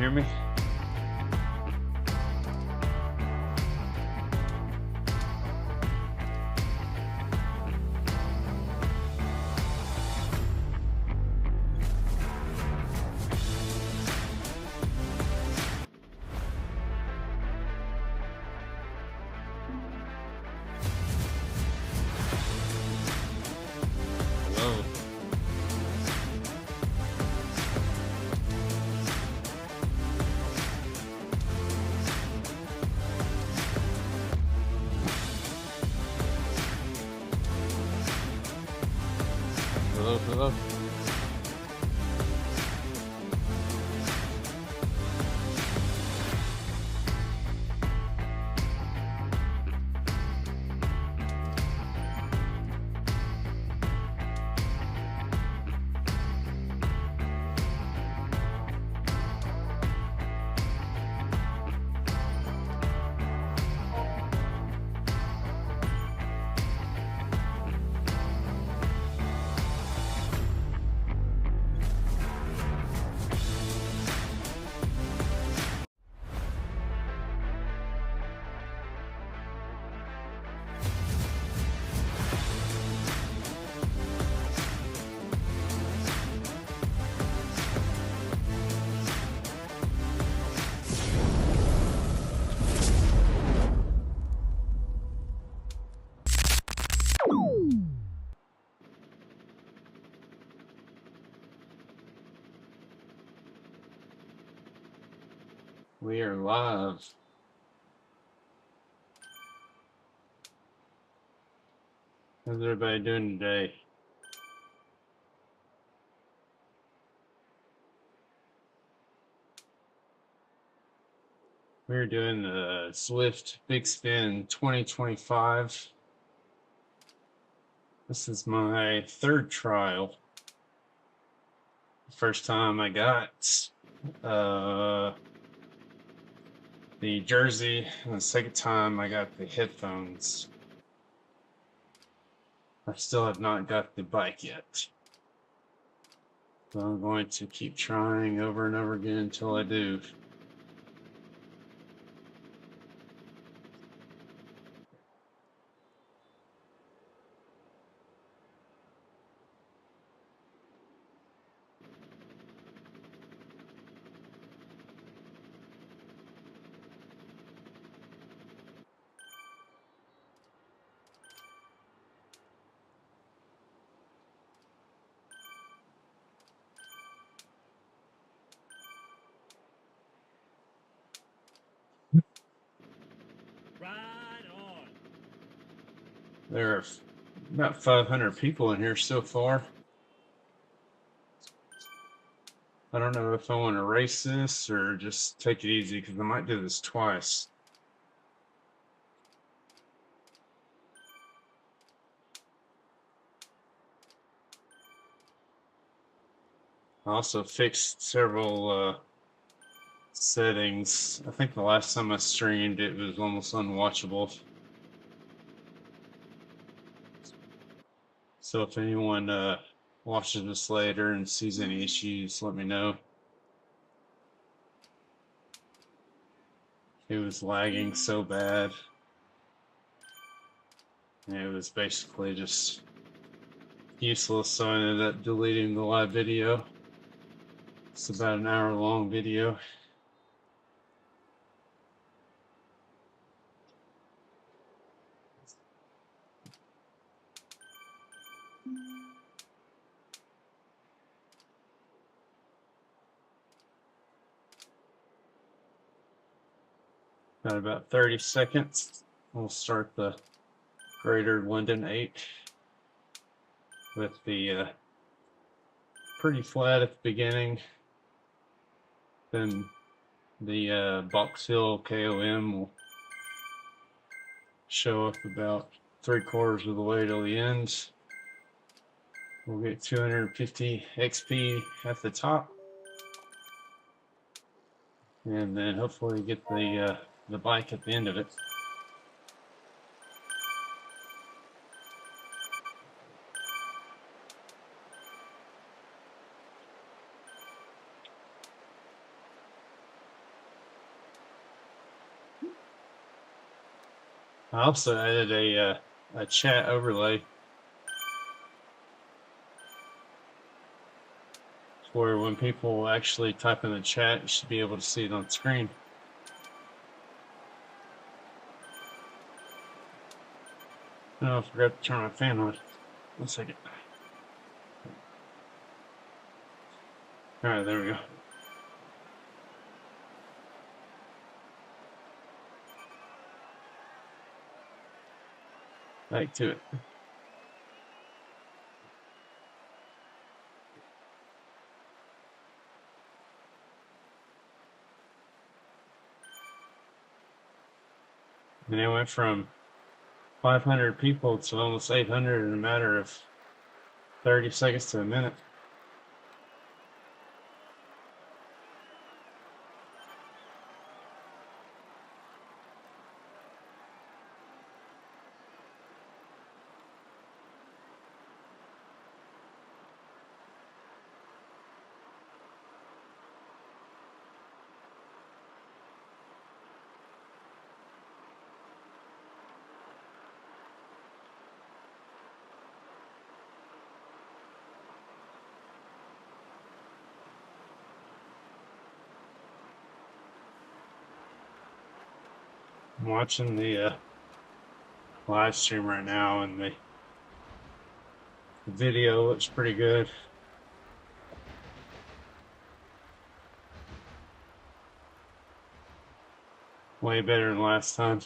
hear me? Hello. Hello, hello. We are live. How's everybody doing today? We're doing the Zwift Big Spin 2025. This is my third trial. The first time I got the jersey, and the second time I got the headphones. I still have not got the bike yet. So I'm going to keep trying over and over again until I do. Right on. There are about 500 people in here so far. I don't know if I want to race this or just take it easy because I might do this twice. I also fixed several settings. I think the last time I streamed it was almost unwatchable. So if anyone watches this later and sees any issues, let me know. It was lagging so bad. And it was basically just useless, so I ended up deleting the live video. It's about an hour-long video. Got about 30 seconds. We'll start the Greater London 8 with the pretty flat at the beginning. Then the Box Hill KOM will show up about 3/4 of the way till the end. We'll get 250 XP at the top. And then hopefully get the bike at the end of it. I also added a chat overlay where when people actually type in the chat, you should be able to see it on screen. Oh, I forgot to turn my fan on. 1 second. Alright, there we go. Back to it. And it went from 500 people to almost 800 in a matter of 30 seconds to a minute. I'm watching the live stream right now, and the video looks pretty good. Way better than last time.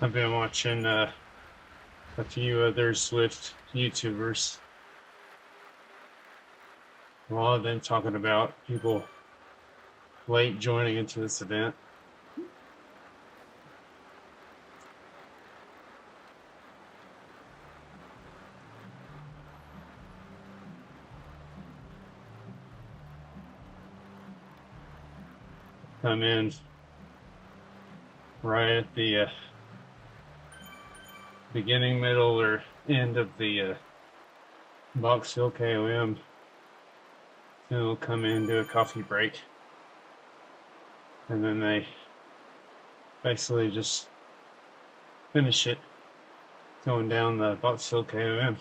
I've been watching a few other Zwift YouTubers. A lot of them talking about people late joining into this event. Come in right at the beginning, middle, or end of the Box Hill KOM. Then they'll come in, do a coffee break, and then they basically just finish it going down the Box Hill KOM.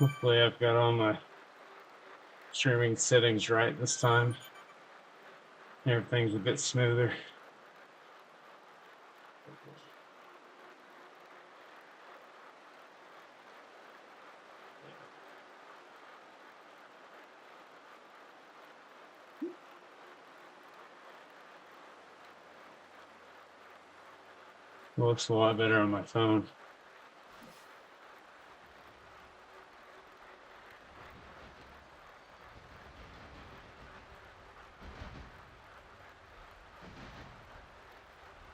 Hopefully I've got all my streaming settings right this time. Everything's a bit smoother. It looks a lot better on my phone.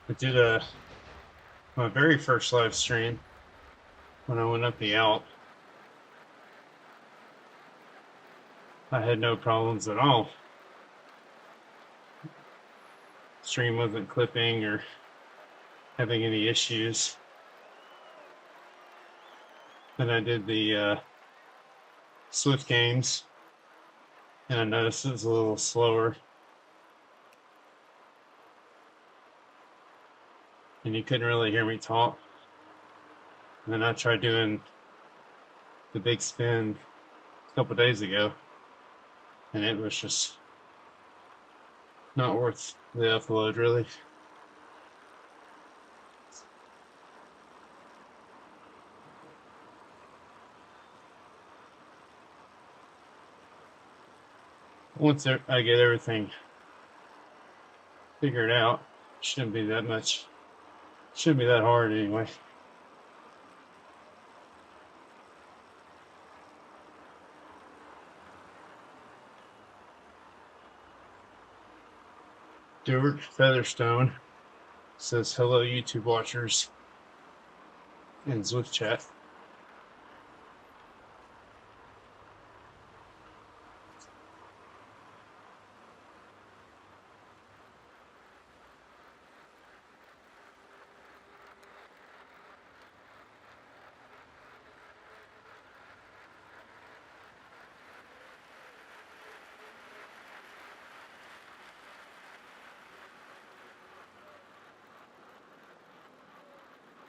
I did my very first live stream when I went up the Alp, I had no problems at all. Stream wasn't clipping or having any issues. Then I did the Zwift games, and I noticed it was a little slower. And you couldn't really hear me talk. And then I tried doing the big spin a couple days ago, and it was just not worth the upload, really. Once I get everything figured out, shouldn't be that much, shouldn't be that hard anyway. Stuart Featherstone says, hello, YouTube watchers in Zwift chat.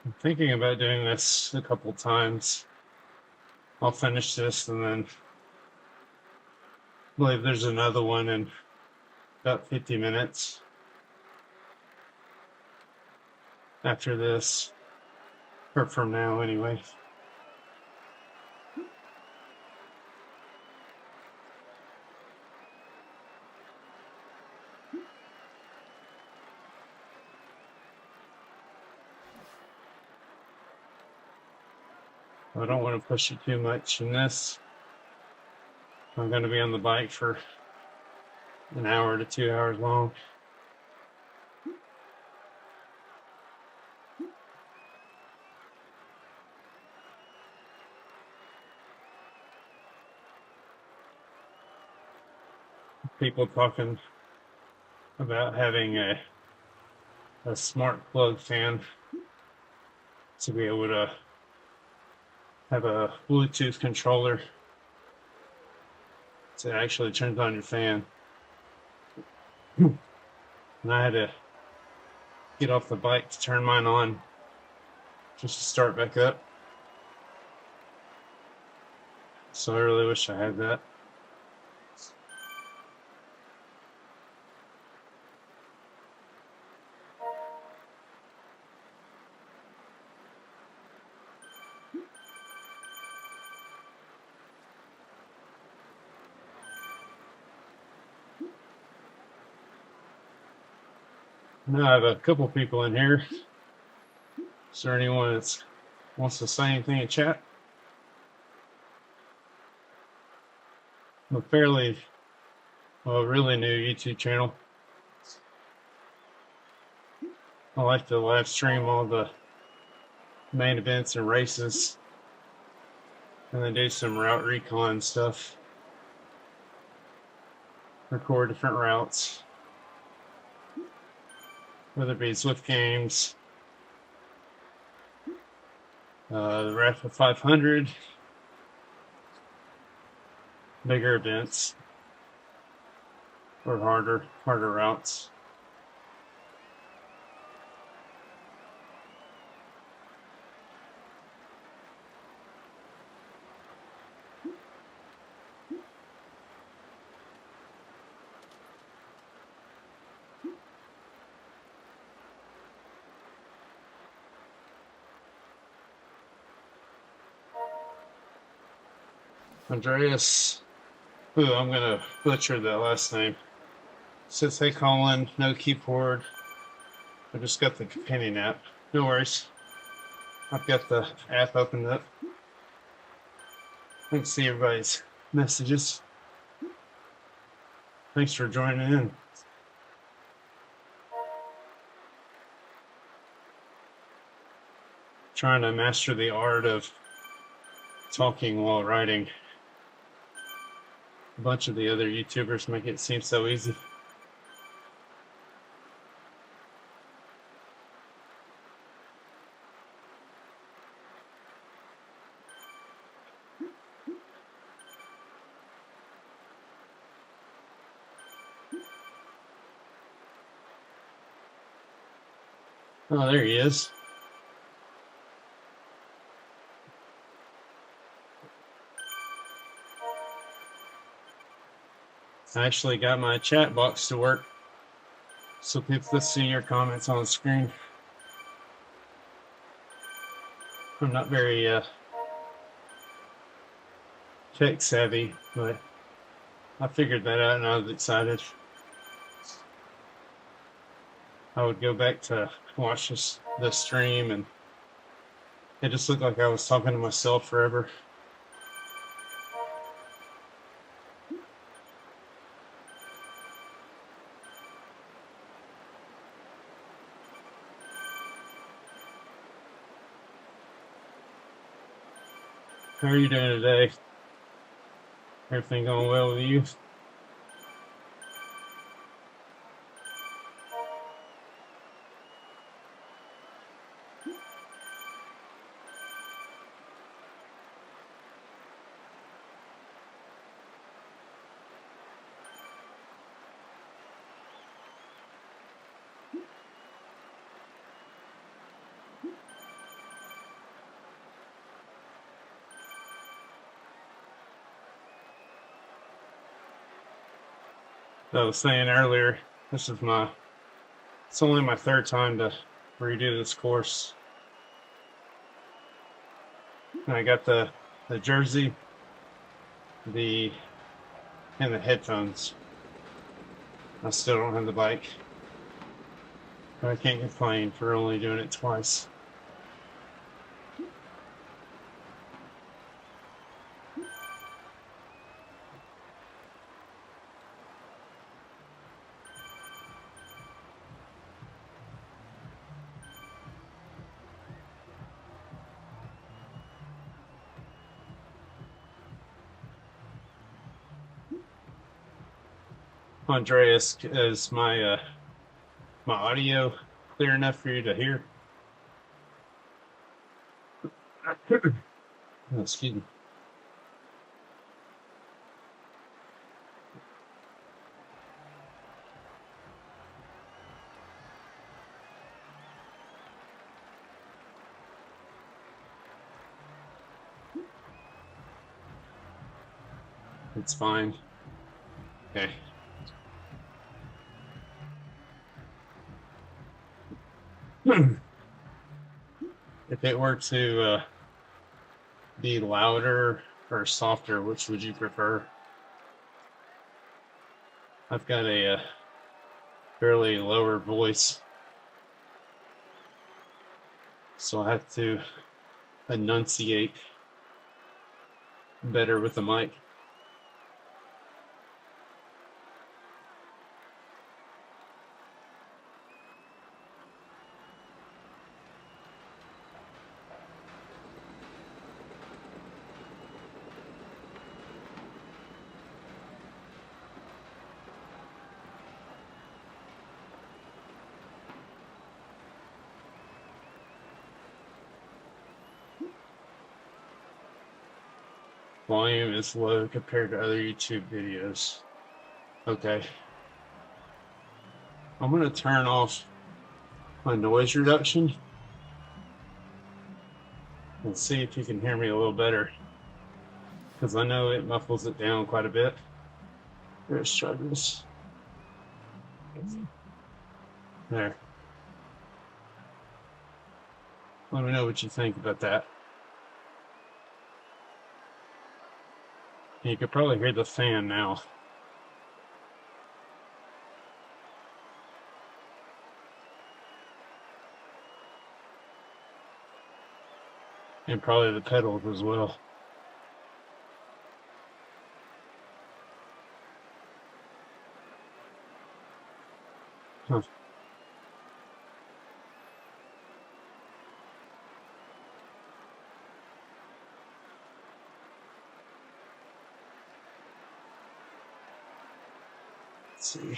I'm thinking about doing this a couple times. I'll finish this and then I believe there's another one in about 50 minutes after this, or from now anyway. I don't want to push it too much in this. I'm going to be on the bike for an hour to 2 hours long. People talking about having a smart plug fan to be able to have a Bluetooth controller to actually turn on your fan. And I had to get off the bike to turn mine on just to start back up. So I really wish I had that. Now I have a couple people in here. Is there anyone that wants to say anything in chat? I'm a fairly, really new YouTube channel. I like to live stream all the main events and races, and then do some route recon stuff. Record different routes, whether it be Zwift games, the Rapid 500, bigger events, or harder routes. Andreas, I'm gonna butcher that last name. Says, hey Colin, no keyboard. I just got the companion app. No worries. I've got the app opened up. I can see everybody's messages. Thanks for joining in. Trying to master the art of talking while riding. A bunch of the other YouTubers make it seem so easy. Oh, there he is. I actually got my chat box to work, so people see your comments on the screen. I'm not very tech savvy, but I figured that out and I was excited. I would go back to watch the stream, and it just looked like I was talking to myself forever. How are you doing today? Everything going well with you? I was saying earlier, it's only my third time to redo this course. And I got the jersey, and the headphones. I still don't have the bike, but I can't complain for only doing it twice. Andreas, is my audio clear enough for you to hear? Oh, excuse me. It's fine. Okay. If it were to be louder or softer, which would you prefer? I've got a fairly lower voice, so I have to enunciate better with the mic. Volume is low compared to other YouTube videos. Okay. I'm going to turn off my noise reduction and see if you can hear me a little better, because I know it muffles it down quite a bit. Let's try this. There. Let me know what you think about that. You could probably hear the fan now. And probably the pedals as well. Huh. Let's see.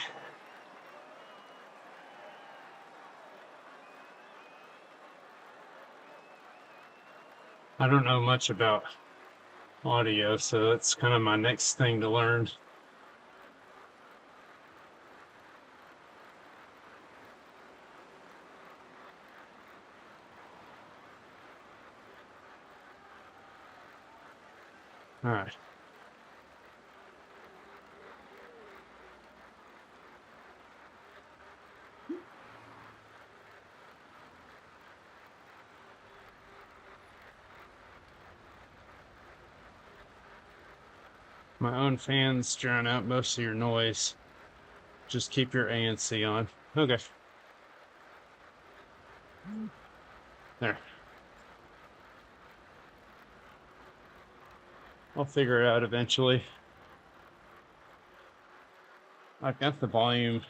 I don't know much about audio, so that's kind of my next thing to learn. All right. My own fans drown out most of your noise. Just keep your ANC on. Okay. There. I'll figure it out eventually. I've got the volume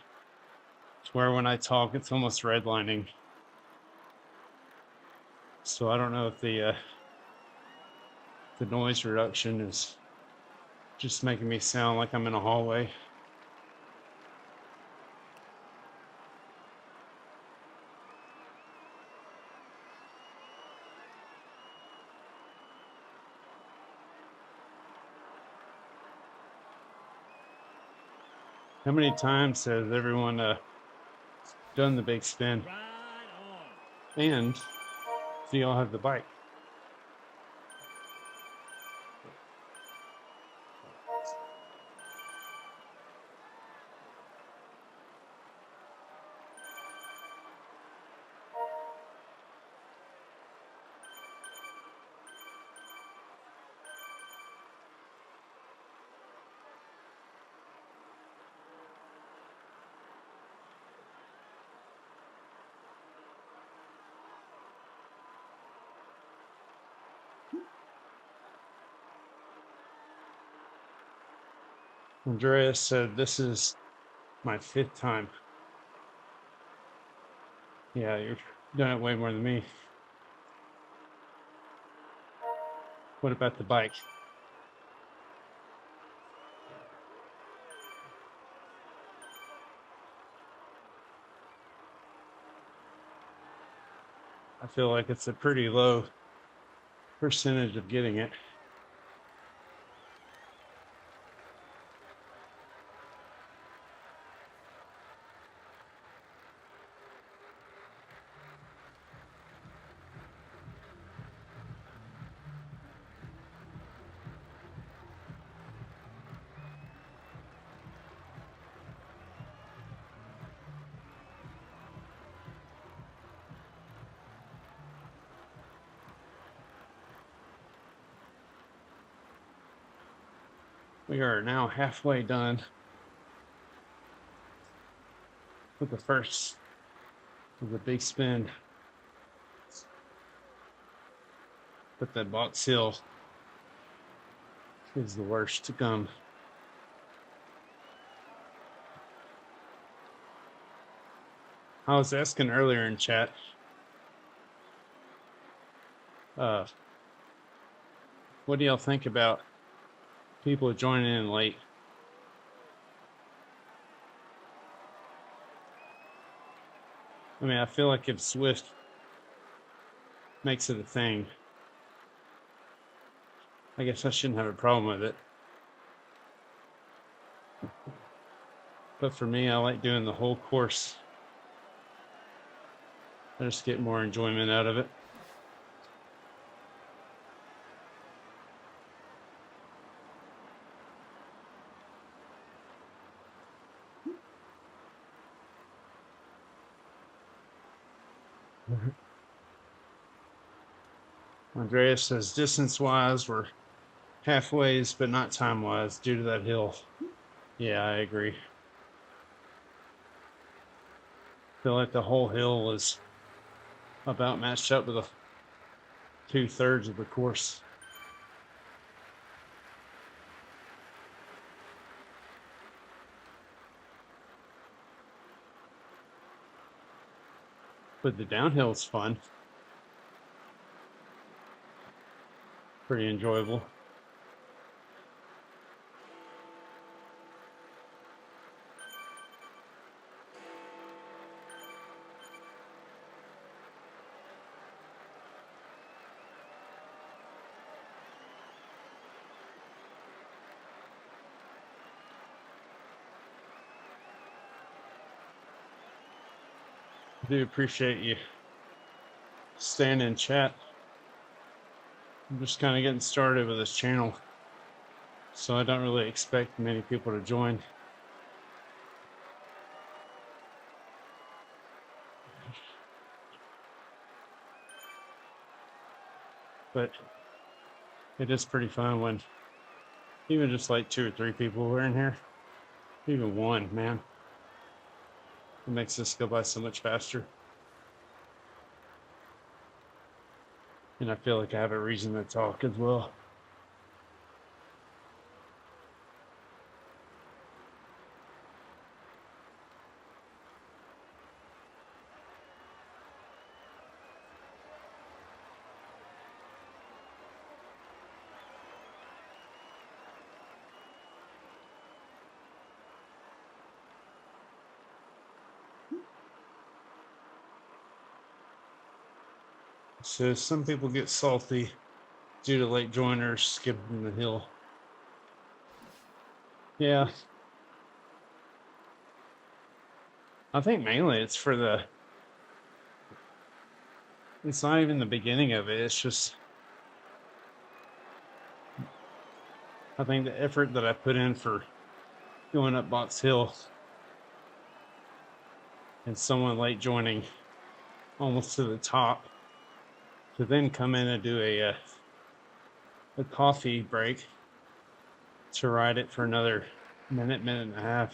to where when I talk, it's almost redlining. So I don't know if the noise reduction is just making me sound like I'm in a hallway. How many times has everyone done the big spin? And do y'all have the bike? Andreas said this is my 5th time. Yeah, you've done it way more than me. What about the bike? I feel like it's a pretty low percentage of getting it. We are now halfway done with the first of the big spin. But that box hill is the worst to come. I was asking earlier in chat, what do y'all think about people joining in late? I mean, I feel like if Zwift makes it a thing, I guess I shouldn't have a problem with it. But for me, I like doing the whole course. I just get more enjoyment out of it. Andreas says distance-wise, we're halfways, but not time-wise due to that hill. Yeah, I agree. I feel like the whole hill is about matched up to the 2/3 of the course. But the downhill is fun. Pretty enjoyable. I do appreciate you staying in chat. I'm just kind of getting started with this channel, so I don't really expect many people to join. But it is pretty fun when even just like 2 or 3 people are in here. Even one, man. It makes this go by so much faster. And I feel like I have a reason to talk as well. So some people get salty due to late joiners skipping the hill. Yeah. I think mainly it's it's not even the beginning of it. It's just, I think the effort that I put in for going up Box Hill and someone late joining almost to the top to then come in and do a coffee break to ride it for another minute and a half.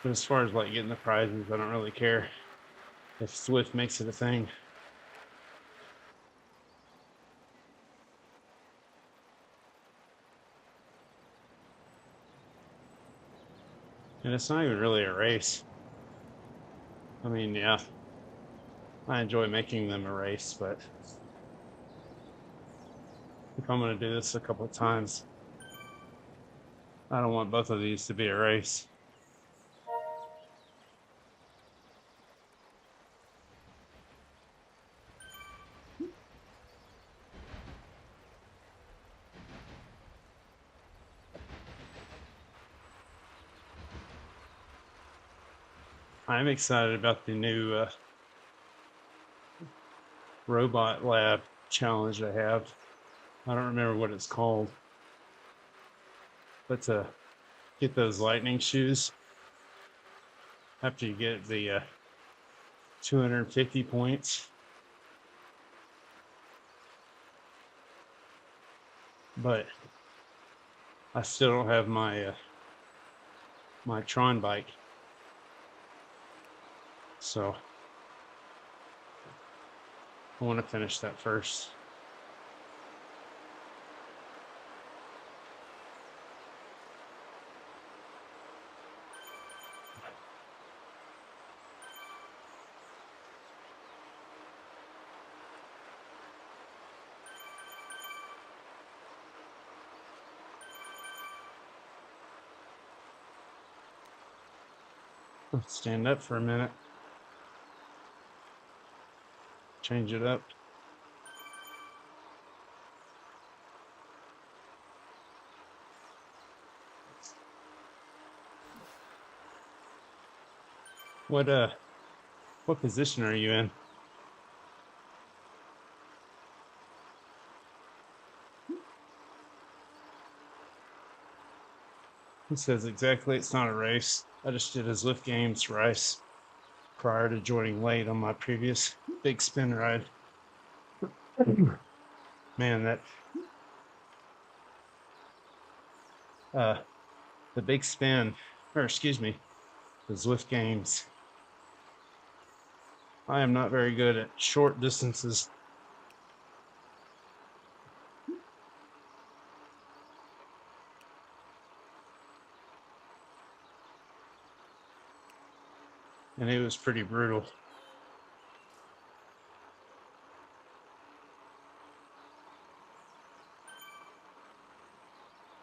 But as far as like getting the prizes, I don't really care if Zwift makes it a thing. And it's not even really a race. I mean, yeah, I enjoy making them a race, but if I'm going to do this a couple of times, I don't want both of these to be a race. I'm excited about the new robot lab challenge I have. I don't remember what it's called, but to get those lightning shoes after you get the 250 points. But I still don't have my my Tron bike, so I want to finish that first. Let's stand up for a minute. Change it up. What position are you in? He says exactly it's not a race. I just did a Zwift Games race prior to joining late on my previous big spin ride. Man, that uh the big spin, or excuse me, the Zwift Games. I am not very good at short distances. And it was pretty brutal.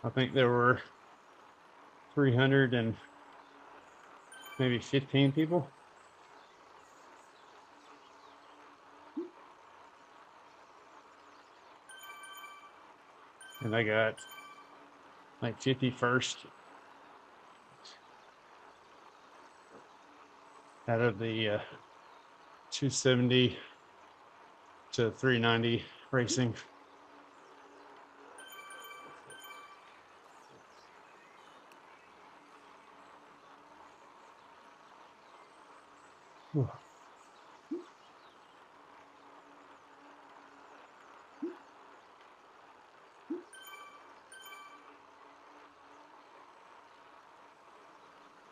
I think there were 300 and maybe 15 people. And I got like 51st. out of the 270 to 390 racing. Whew.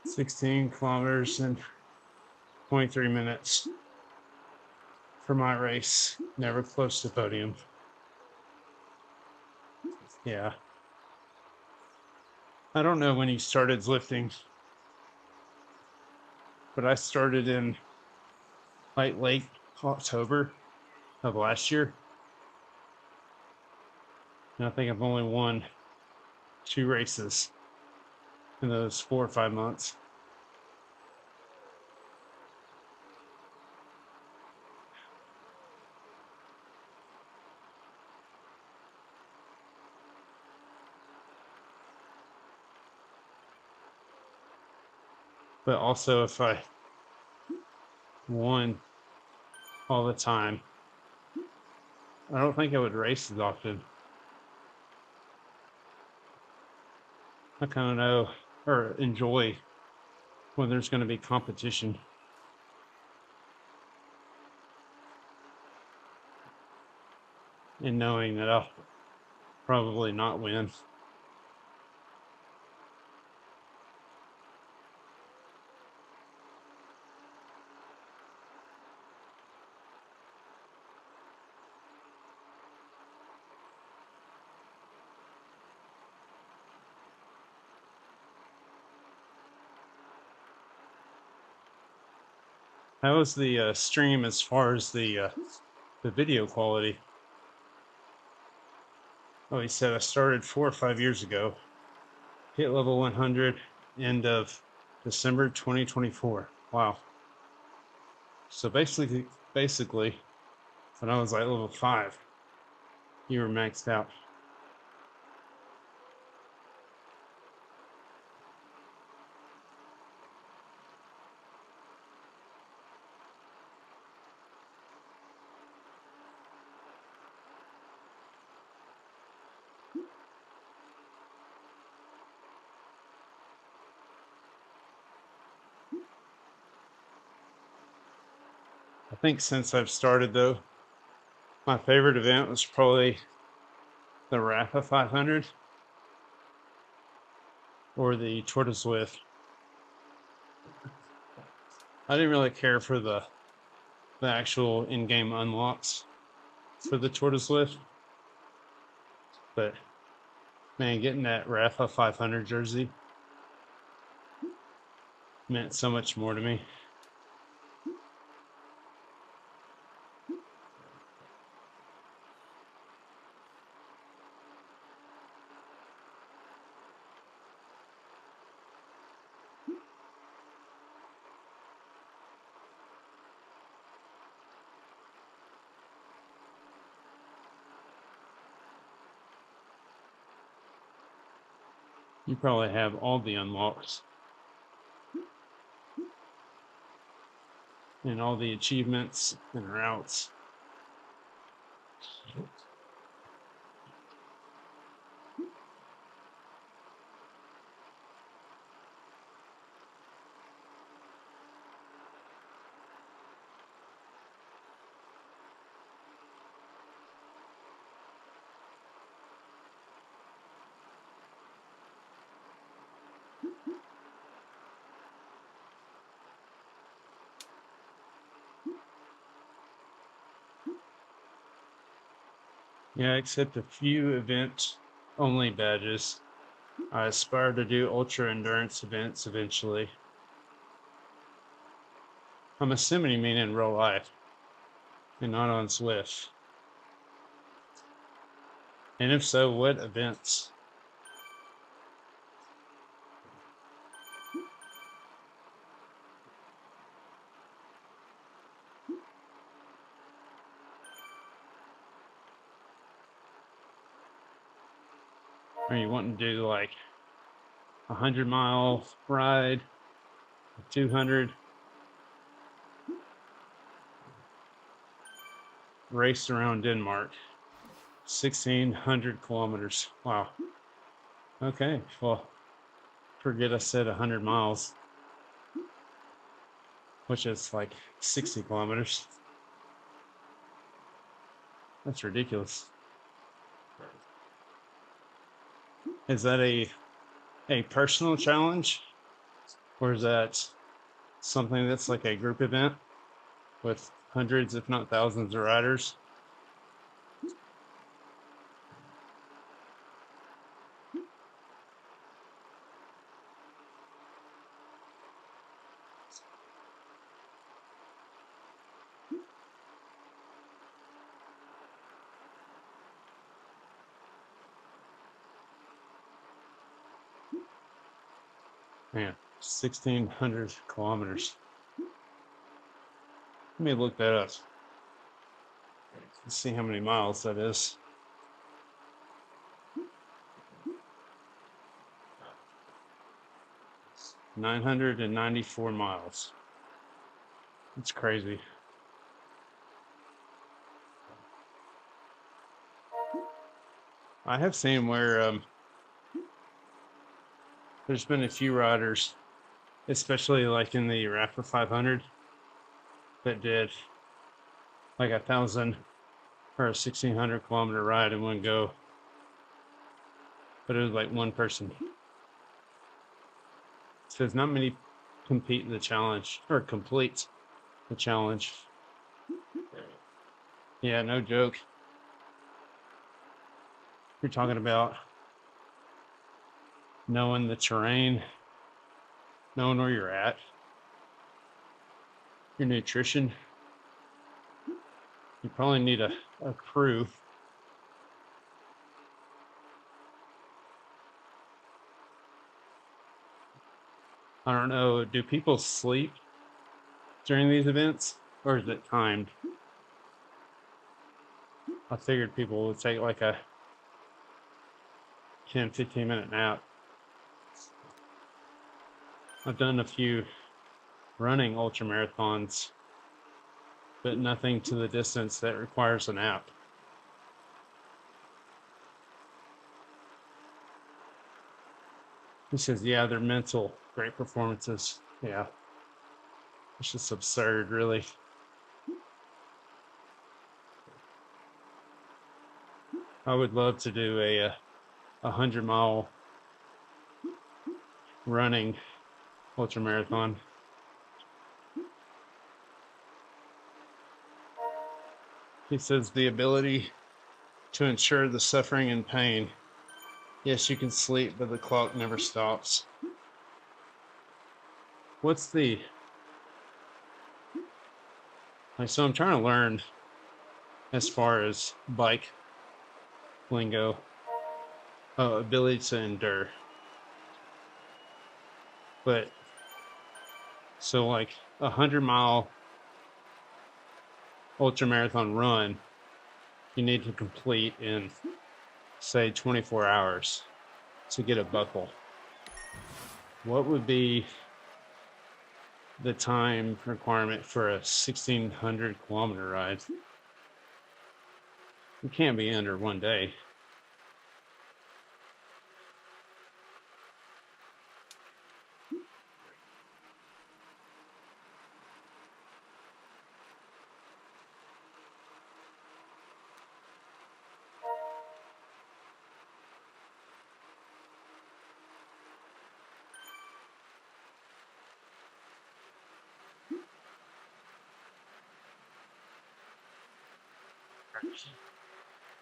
"16 kilometers in 23 minutes for my race. Never close to podium." Yeah. I don't know when you started Zwifting, but I started in like late October of last year. And I think I've only won 2 races in those 4 or 5 months. But also, if I won all the time, I don't think I would race as often. I kind of know or enjoy when there's going to be competition and knowing that I'll probably not win. How was the stream as far as the video quality? Oh, he said I started 4 or 5 years ago. Hit level 100 end of December 2024. Wow. So basically, when I was like level 5, you were maxed out. I think since I've started though, my favorite event was probably the Rafa 500 or the Tortoise Zwift. I didn't really care for the actual in-game unlocks for the Tortoise Zwift, but man, getting that Rafa 500 jersey meant so much more to me. You probably have all the unlocks and all the achievements and routes. Yeah, except a few event only badges. I aspire to do ultra endurance events eventually. I'm assuming you mean in real life and not on Zwift. And if so, what events? Are you wanting to do like 100-mile ride, 200, raced around Denmark. 1,600 kilometers. Wow. Okay. Well, forget I said 100 miles, which is like 60 kilometers. That's ridiculous. Is that a personal challenge, or is that something that's like a group event with hundreds, if not thousands, of riders? Man, 1,600 kilometers. Let me look that up. Let's see how many miles that is. 994 miles. It's crazy. I have seen where there's been a few riders, especially like in the Rapper 500, that did like 1,000 or a 1,600 kilometer ride in one go. But it was like one person. So not many compete in the challenge or complete the challenge. Yeah, no joke. You're talking about knowing the terrain, knowing where you're at, your nutrition. You probably need a crew. I don't know. Do people sleep during these events, or is it timed? I figured people would take like a 10-15 minute nap. I've done a few running ultra marathons, but nothing to the distance that requires a nap. He says, yeah, they're mental, great performances. Yeah. It's just absurd, really. I would love to do a 100-mile running ultra marathon. He says the ability to ensure the suffering and pain. Yes, you can sleep, but the clock never stops. What's the like? So I'm trying to learn as far as bike lingo, ability to endure. But so like 100-mile ultra marathon run, you need to complete in say 24 hours to get a buckle. What would be the time requirement for a 1,600-kilometer ride? It can't be under one day.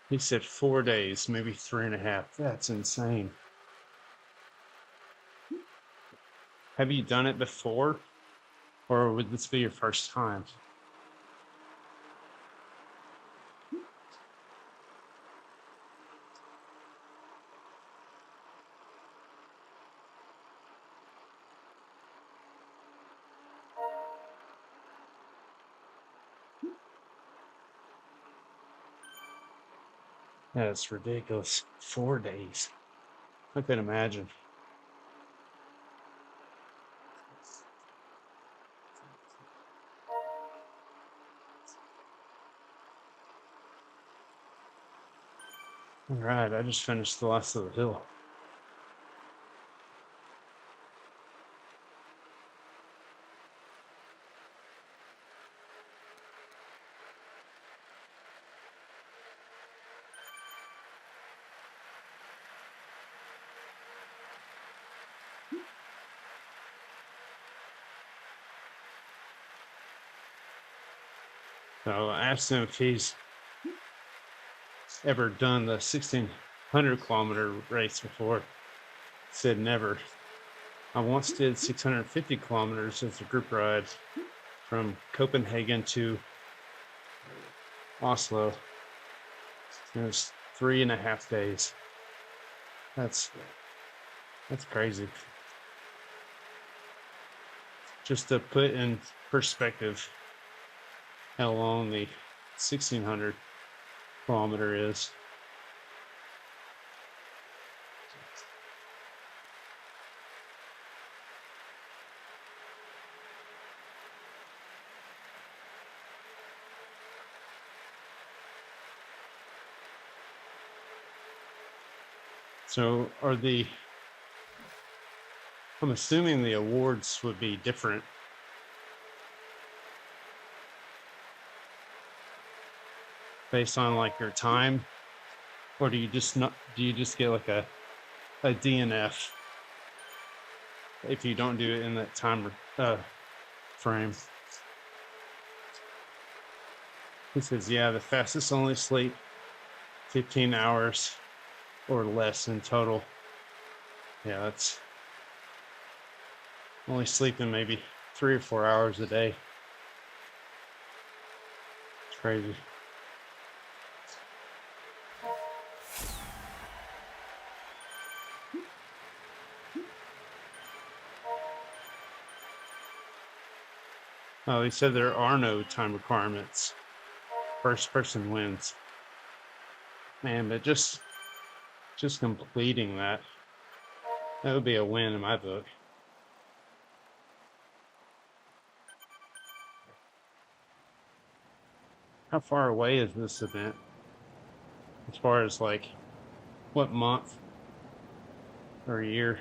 He said 4 days, maybe 3.5. That's insane. Have you done it before, or would this be your first time? That's ridiculous. 4 days. I couldn't imagine. All right, I just finished the last of the hill. So I asked him if he's ever done the 1,600-kilometer race before. He said never. I once did 650 kilometers as a group ride from Copenhagen to Oslo. It was 3.5 days. That's crazy. Just to put in perspective how long the 1,600-kilometer is. So I'm assuming the awards would be different based on like your time, or do you just get like a DNF if you don't do it in that time frame? He says, yeah, the fastest only sleep 15 hours or less in total. Yeah, that's only sleeping maybe 3 or 4 hours a day. It's crazy. Oh, he said there are no time requirements. First person wins. Man, but just completing that would be a win in my book. How far away is this event? As far as like what month or year?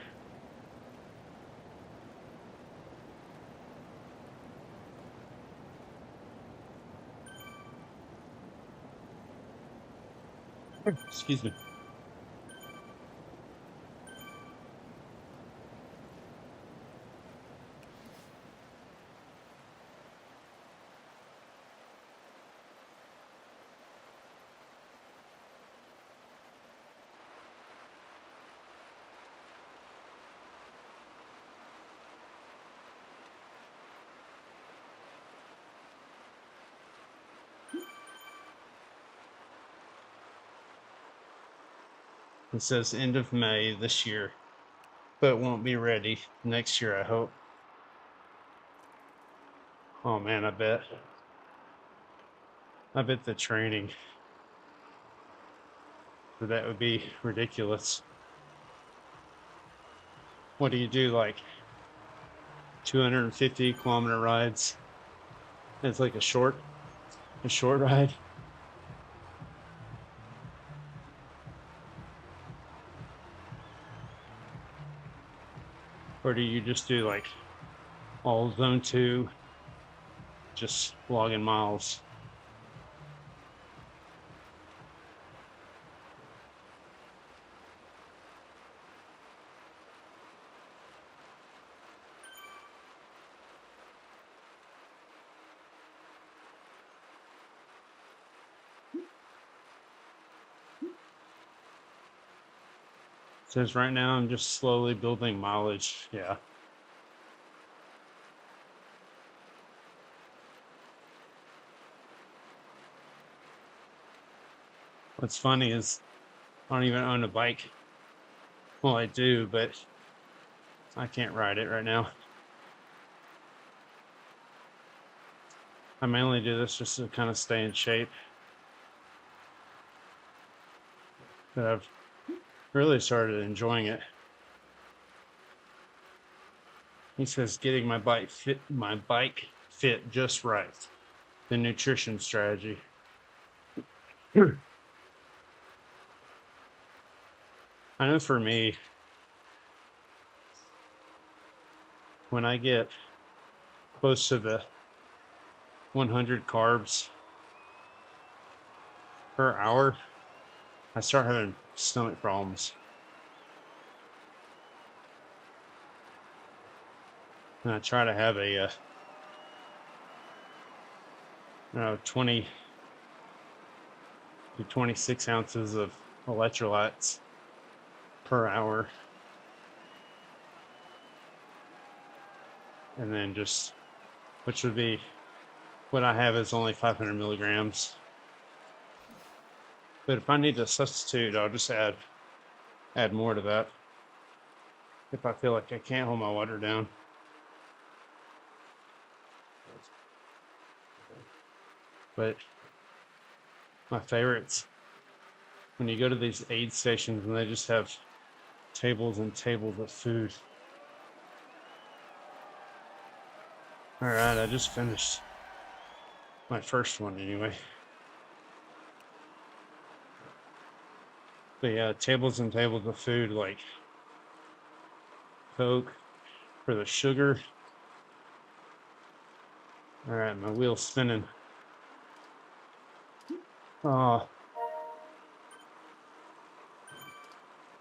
Excuse me. It says end of May this year, but won't be ready next year, I hope. Oh man, I bet the training for that would be ridiculous. What do you do, like 250-kilometer rides? It's like a short ride. Or do you just do like all zone 2, just logging miles? It says right now I'm just slowly building mileage. Yeah. What's funny is I don't even own a bike. Well, I do, but I can't ride it right now. I mainly do this just to kind of stay in shape. But I've really started enjoying it. He says getting my bike fit just right. The nutrition strategy. I know for me, when I get close to the 100 carbs per hour, I start having stomach problems. And I try to have a 20 to 26 ounces of electrolytes per hour. And then just, which would be, what I have is only 500 milligrams. But if I need to substitute, I'll just add more to that if I feel like I can't hold my water down. But my favorites, when you go to these aid stations and they just have tables and tables of food. All right, I just finished my first one anyway. But yeah, tables and tables of food, like Coke for the sugar. All right, my wheel's spinning.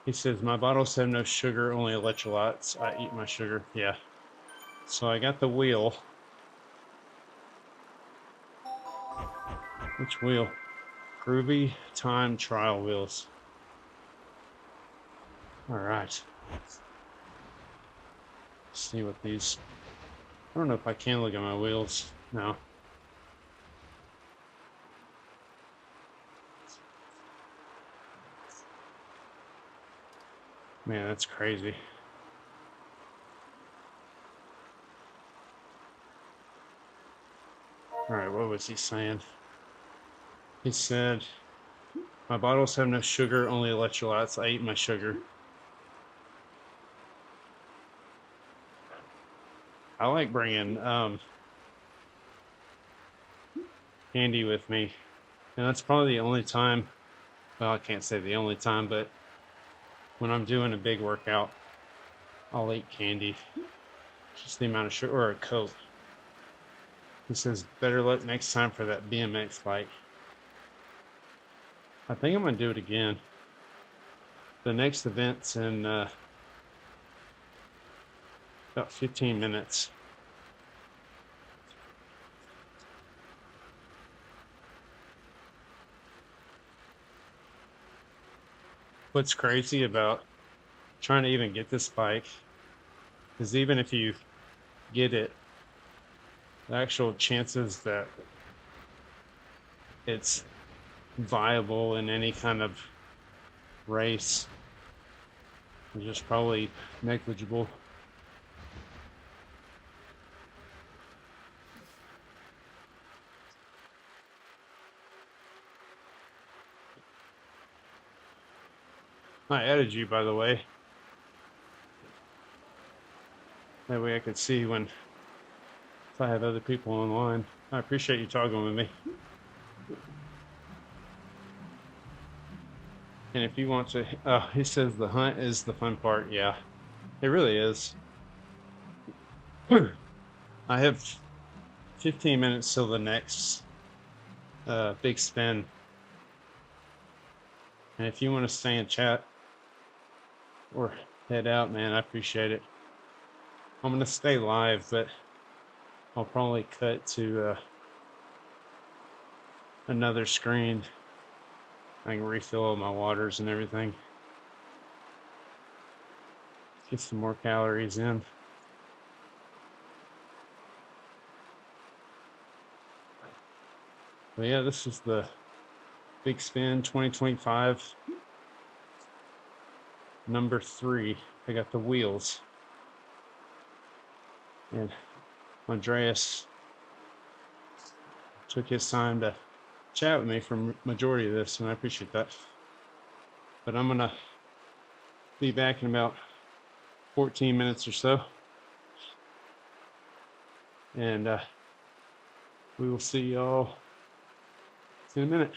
He says, my bottles have no sugar, only electrolytes. I eat my sugar. Yeah. So I got the wheel. Which wheel? Groovy Time Trial Wheels. All right. Let's see what these... I don't know if I can look at my wheels. No. Man, that's crazy. All right, what was he saying? He said, my bottles have no sugar, only electrolytes. I eat my sugar. I like bringing candy with me. And that's probably the only time, well, I can't say the only time, but when I'm doing a big workout, I'll eat candy. Just the amount of sugar, or a Coke. He says, better luck next time for that BMX bike. I think I'm going to do it again. The next event's in about 15 minutes. What's crazy about trying to even get this bike is even if you get it, the actual chances that it's viable in any kind of race is just probably negligible. I added you, by the way. That way I could see when, if I have other people online. I appreciate you talking with me. And if you want to, he says the hunt is the fun part. Yeah, it really is. I have 15 minutes till the next big spin. And if you want to stay and chat or head out, man, I appreciate it. I'm going to stay live, but I'll probably cut to another screen. I can refill all my waters and everything. Get some more calories in. But yeah, this is the Big Spin 2025 number 3. I got the wheels. And Andreas took his time to chat with me for majority of this, and I appreciate that. But I'm gonna be back in about 14 minutes or so, and we will see y'all in a minute.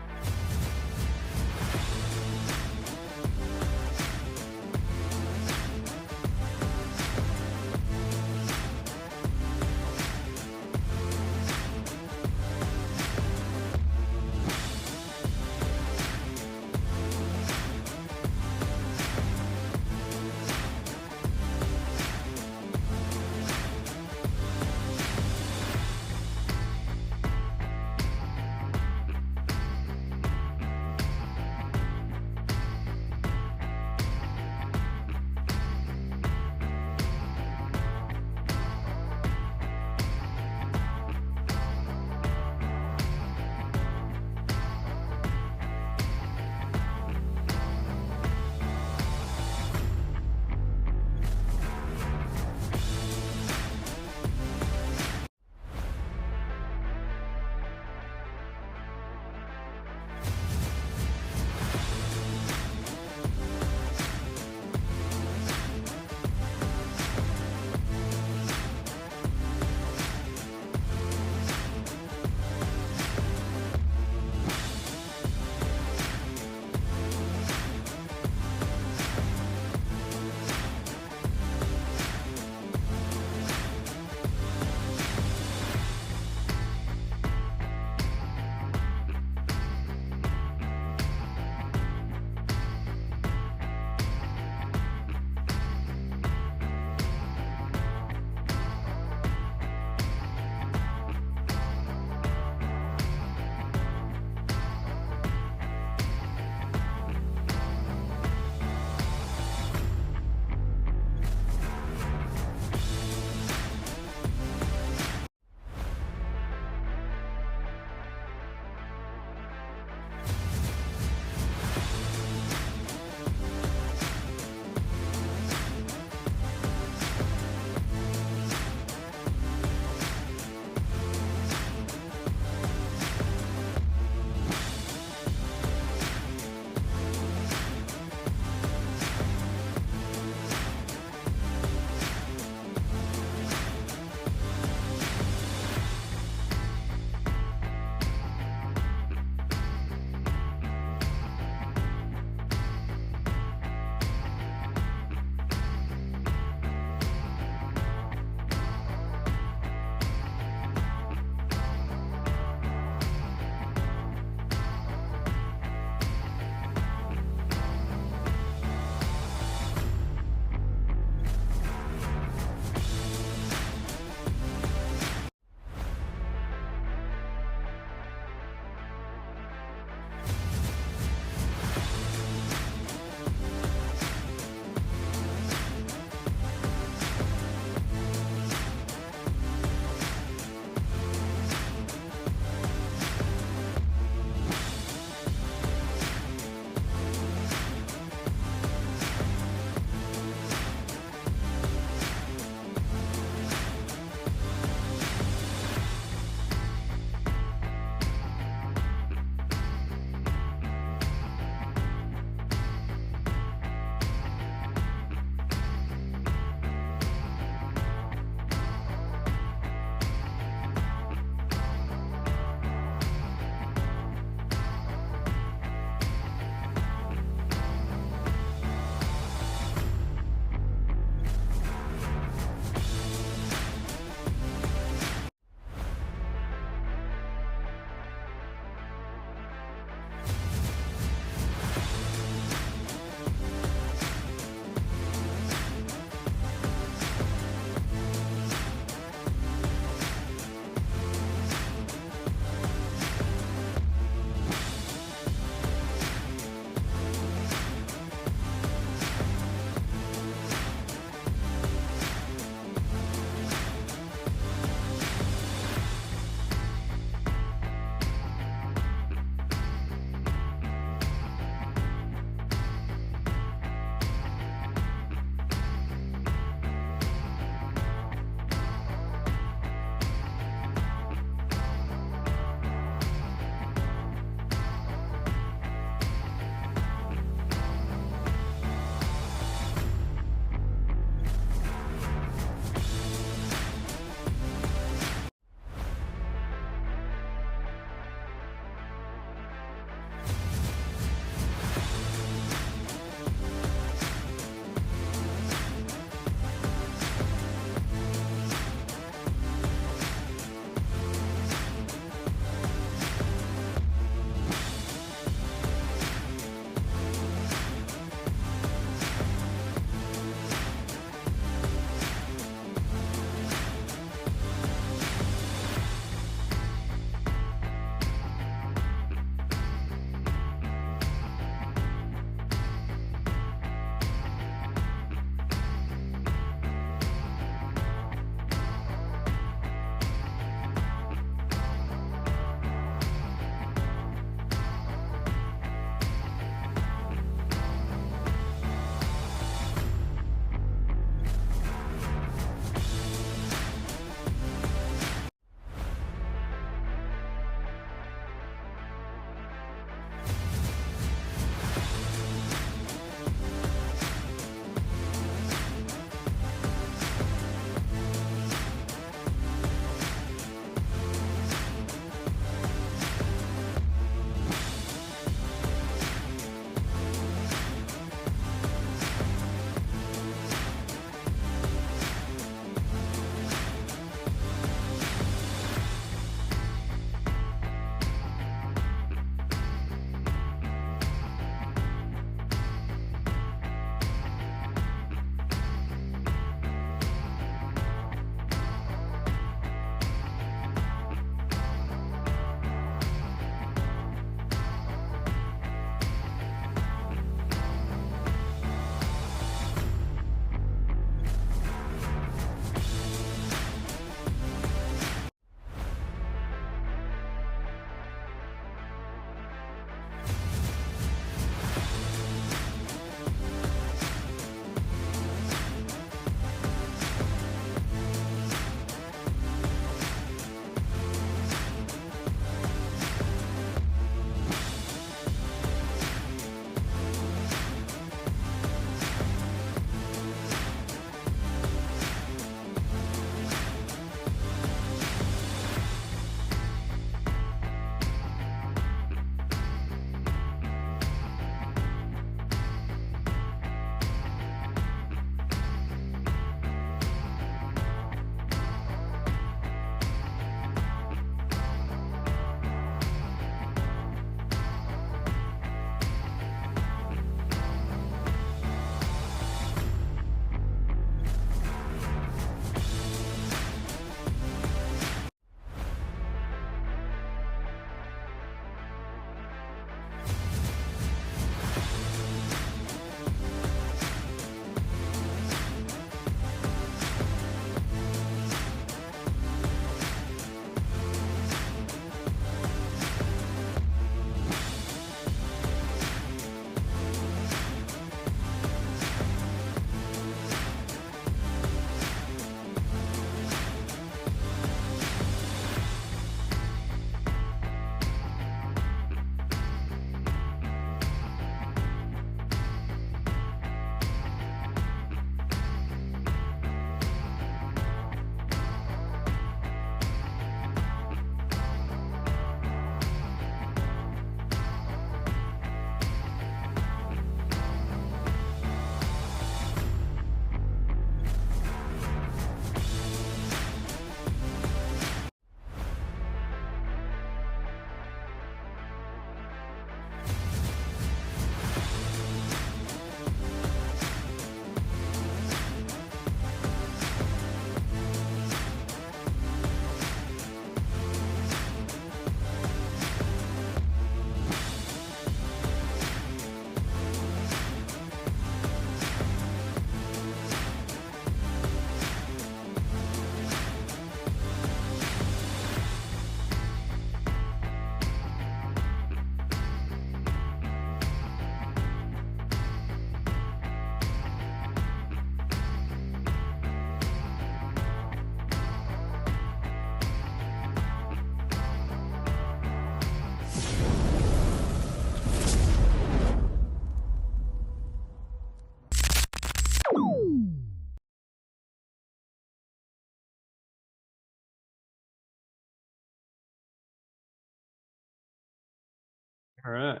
All right,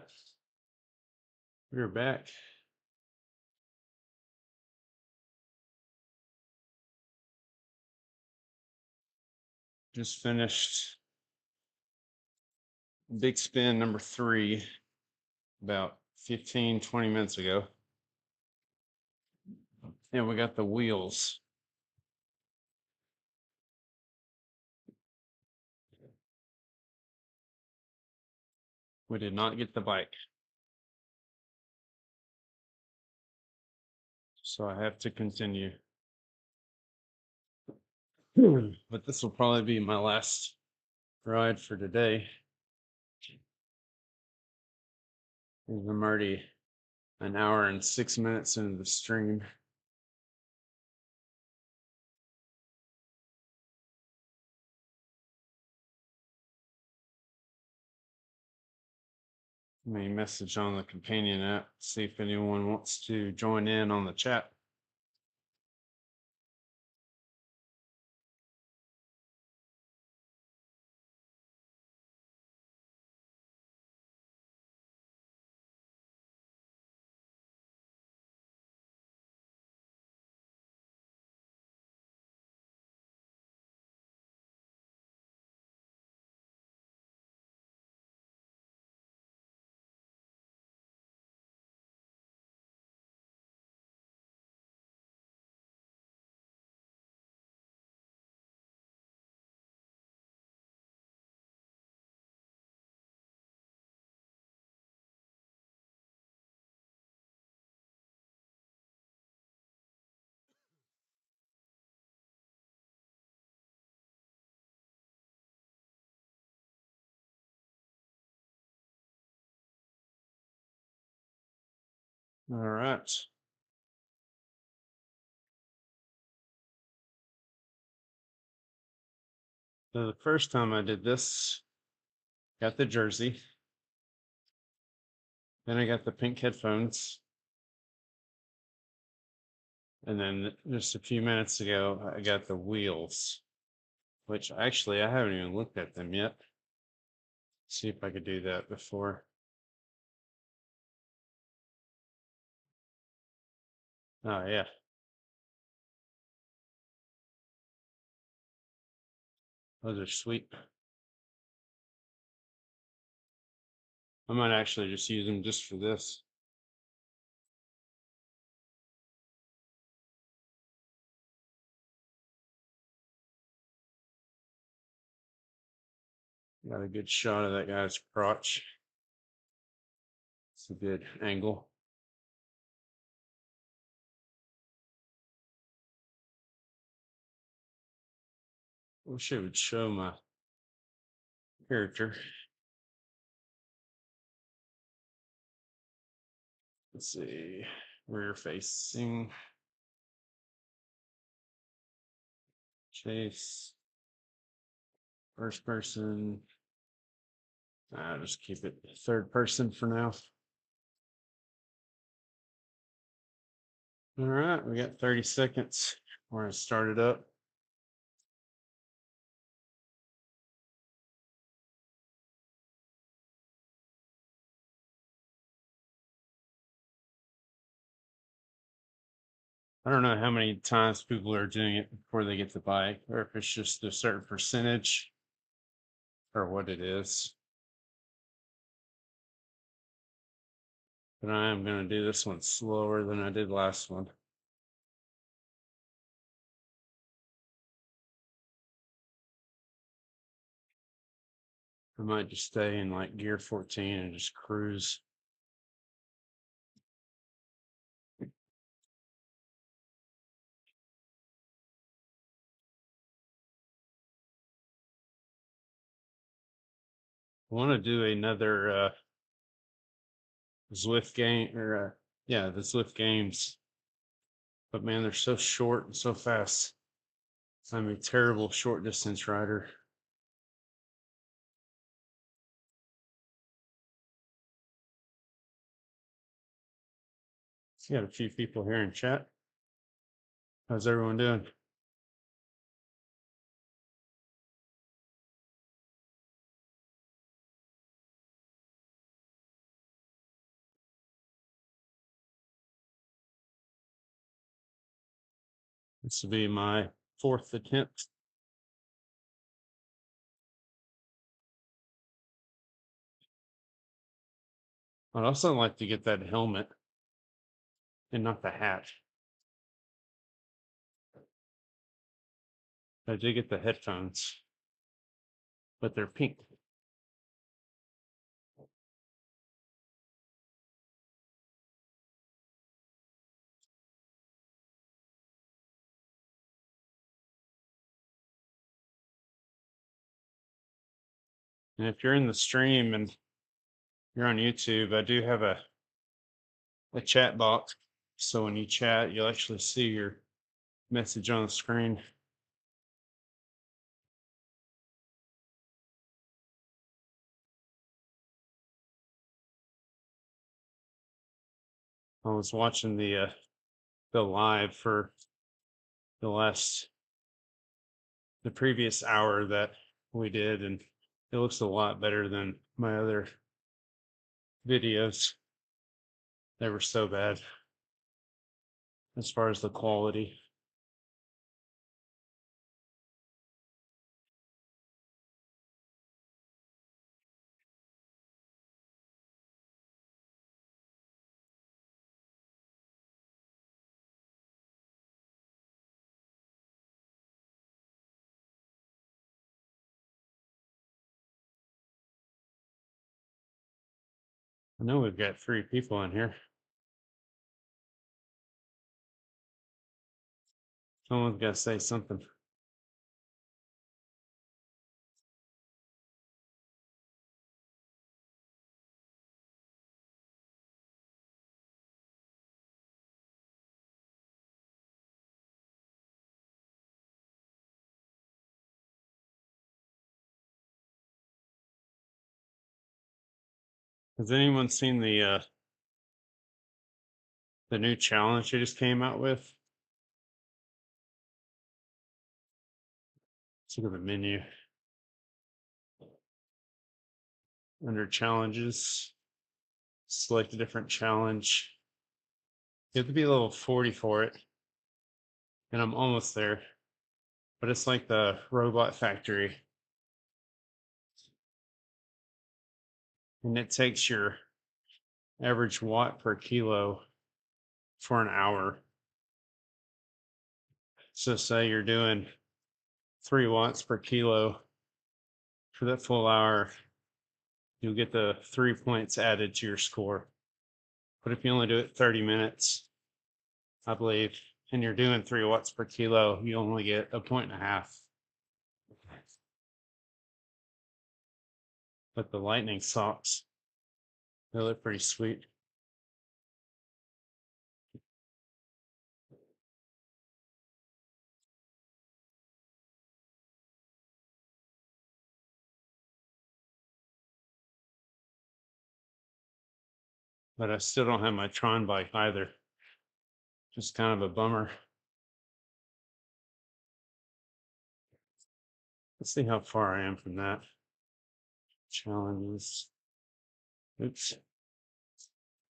we're back. Just finished big spin number 3 about 15-20 minutes ago. And we got the wheels. We did not get the bike. So I have to continue. But this will probably be my last ride for today. I'm already an hour and 6 minutes into the stream. Let me message on the companion app, see if anyone wants to join in on the chat. All right. So the first time I did this, got the jersey. Then I got the pink headphones. And then just a few minutes ago, I got the wheels, which actually I haven't even looked at them yet. See if I could do that before. Oh, yeah. Those are sweet. I might actually just use them just for this. Got a good shot of that guy's crotch. It's a good angle. Wish it would show my character. Let's see. Rear facing. Chase. First person. I'll just keep it third person for now. All right, we got 30 seconds. We're gonna start it up. I don't know how many times people are doing it before they get the bike, or if it's just a certain percentage, or what it is. But I am going to do this one slower than I did last one. I might just stay in like gear 14 and just cruise. I want to do another Zwift game, or yeah, the Zwift games. But man, they're so short and so fast. I'm a terrible short distance rider. Got a few people here in chat. How's everyone doing? This will be my fourth attempt. I'd also like to get that helmet and not the hat. I did get the headphones, but they're pink. And if you're in the stream and you're on YouTube, I do have a chat box. So when you chat, you'll actually see your message on the screen. I was watching the live for the previous hour that we did, and it looks a lot better than my other videos. They were so bad as far as the quality. I know we've got 3 people in here. Someone's got to say something. Has anyone seen the new challenge they just came out with? Let's look at the menu. Under challenges, select a different challenge. You have to be level 40 for it. And I'm almost there. But it's like the robot factory. And it takes your average watt per kilo for an hour. So say you're doing 3 watts per kilo for that full hour, you'll get the 3 points added to your score. But if you only do it 30 minutes, I believe, and you're doing 3 watts per kilo, you only get a point and a half. But the lightning socks, they look pretty sweet. But I still don't have my Tron bike either. Just kind of a bummer. Let's see how far I am from that. Challenges. Oops.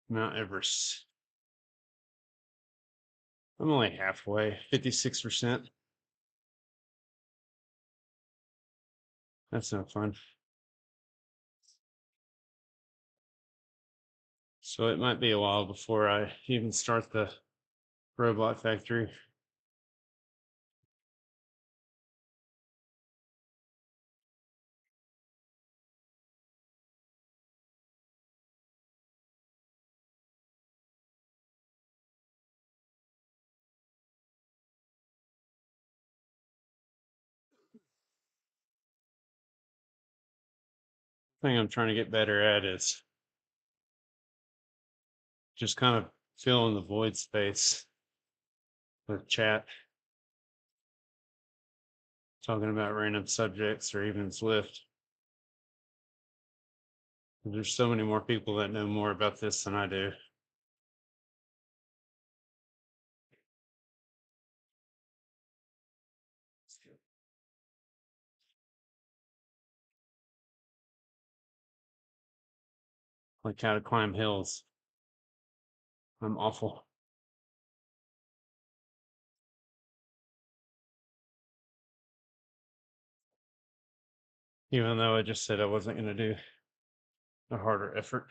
Mount Everest. I'm only halfway, 56%. That's no fun. So it might be a while before I even start the robot factory. Thing I'm trying to get better at is just kind of filling the void space with chat, talking about random subjects or even Zwift. There's so many more people that know more about this than I do. Like how to climb hills. I'm awful. even though I just said I wasn't going to do a harder effort.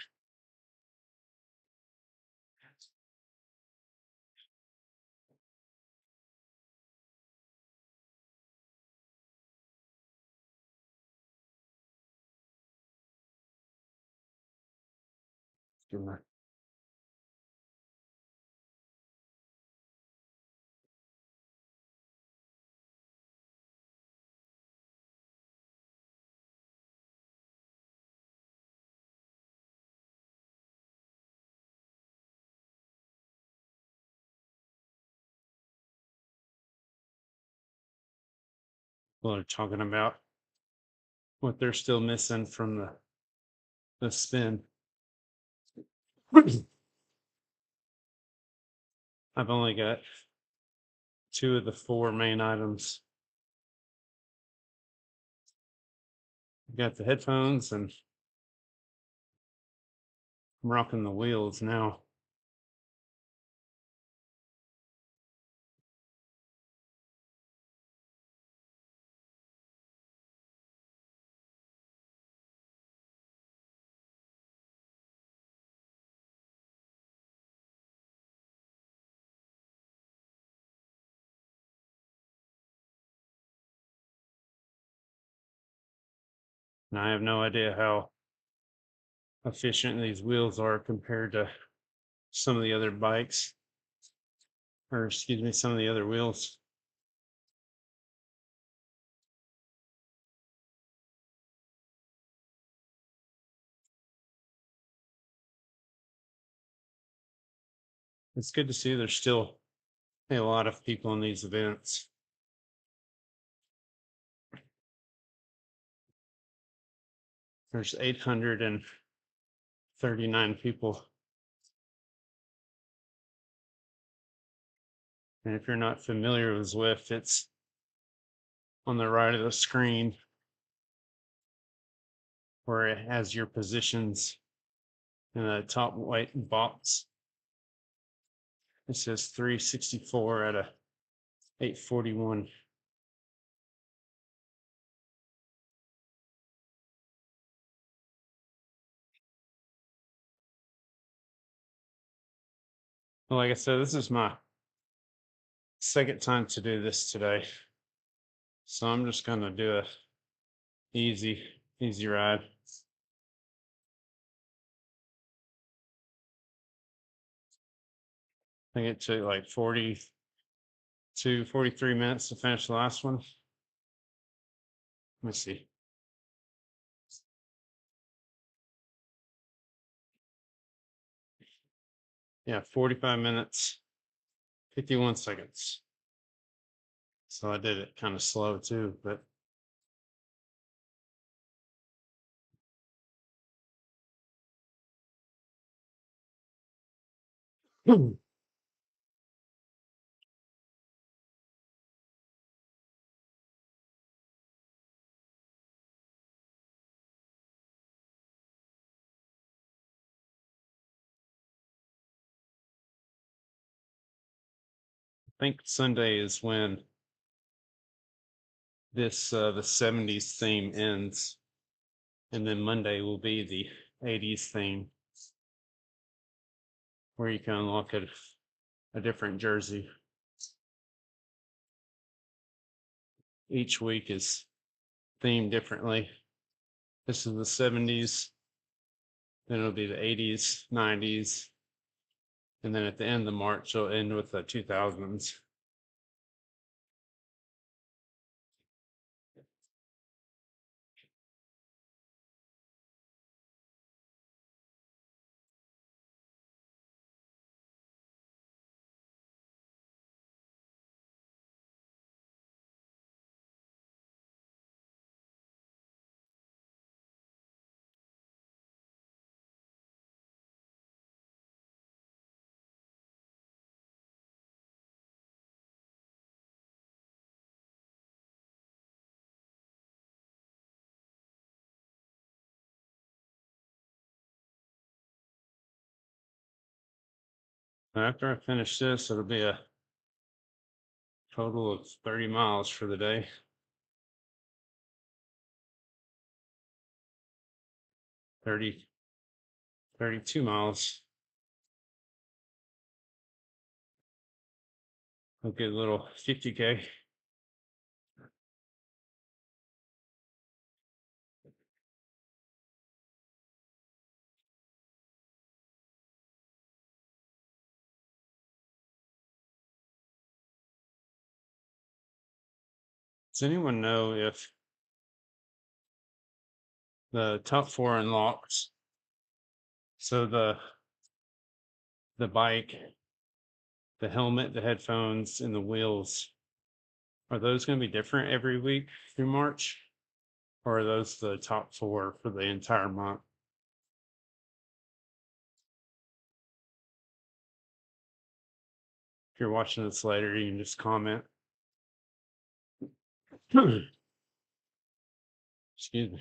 Well, they're talking about what they're still missing from the spin. I've only got two of the four main items. I've got the headphones and I'm rocking the wheels now. And I have no idea how efficient these wheels are compared to some of the other bikes, or excuse me, some of the other wheels. It's good to see there's still a lot of people in these events. There's 839 people. And if you're not familiar with Zwift, it's on the right of the screen where it has your positions in the top white box. It says 364 out of 841. Well, like I said, this is my second time to do this today. So I'm just gonna do a easy ride. I think it took like 43 minutes to finish the last one. Let me see. Yeah, 45 minutes, 51 seconds. So I did it kind of slow too, but I think Sunday is when this the 70s theme ends, and then Monday will be the 80s theme, where you can unlock a different jersey. Each week is themed differently. This is the 70s, then it'll be the 80s, 90s, and then at the end of March, it'll end with the 2000s. After I finish this, it'll be a total of 30 miles for the day. 30, 32 miles. I'll get a little 50K. Does anyone know if the top four unlocks, so the bike, the helmet, the headphones, and the wheels, are those going to be different every week through March? Or are those the top four for the entire month? If you're watching this later, you can just comment. Excuse me.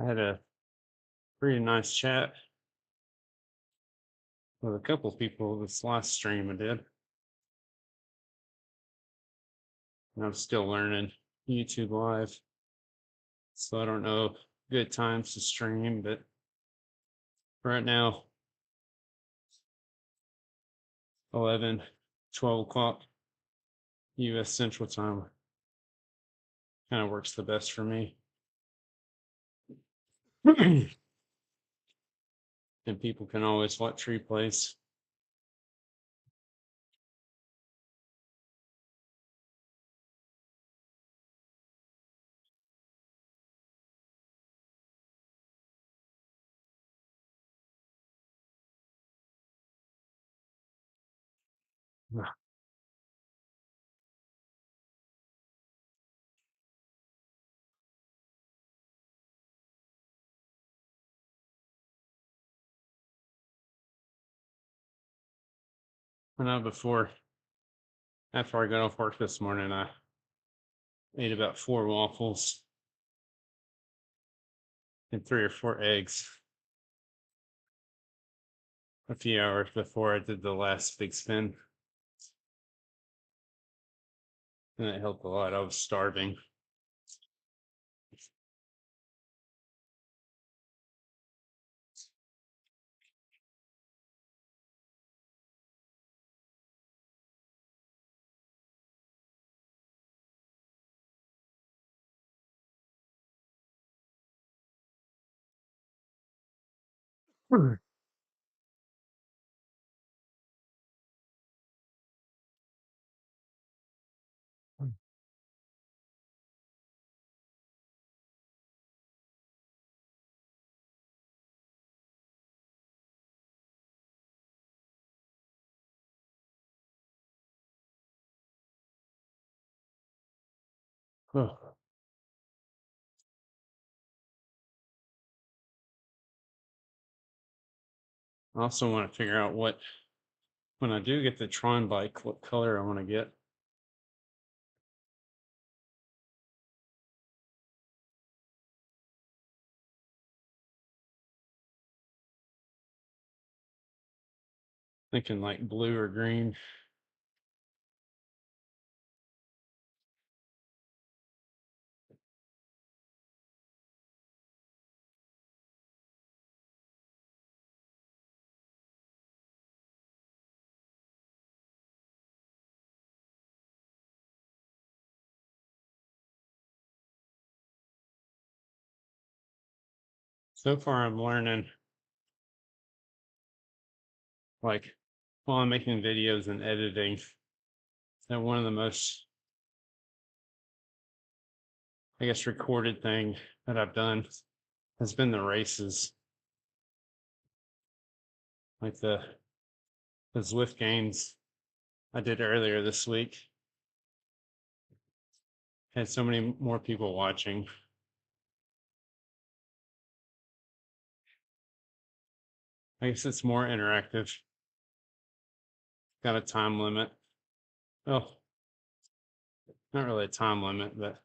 I had a pretty nice chat with a couple people this last stream I did. And I'm still learning YouTube Live. So I don't know good times to stream, but right now, 11, 12 o'clock US Central Time kind of works the best for me. And people can always watch replays. I know after I got off work this morning, I ate about 4 waffles and 3 or 4 eggs a few hours before I did the last big spin. And it helped a lot. I was starving. Oh, I also want to figure out when I do get the Tron bike, what color I want to get. Thinking like blue or green. So far, I'm learning, like, while I'm making videos and editing, that one of the most, I guess, recorded thing that I've done has been the races, like the Zwift games I did earlier this week. Had so many more people watching. I guess it's more interactive. Got a time limit. Well, not really a time limit, but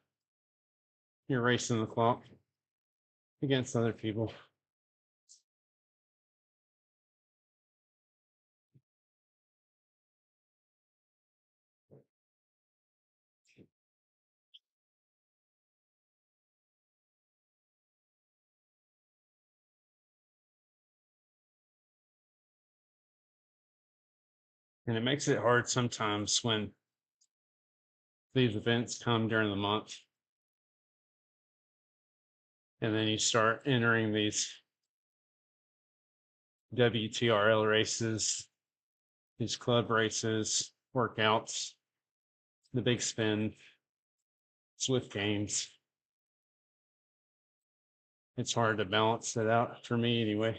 you're racing the clock against other people. And it makes it hard sometimes when these events come during the month and then you start entering these WTRL races, these club races, workouts, the big spin, Zwift games. It's hard to balance it out for me anyway.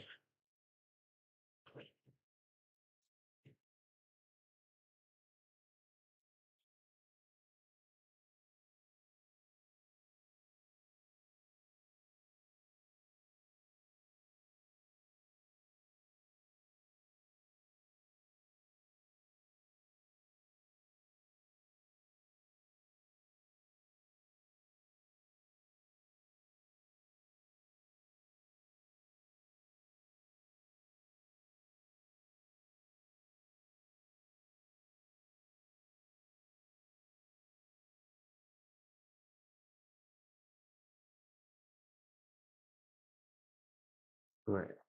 Right.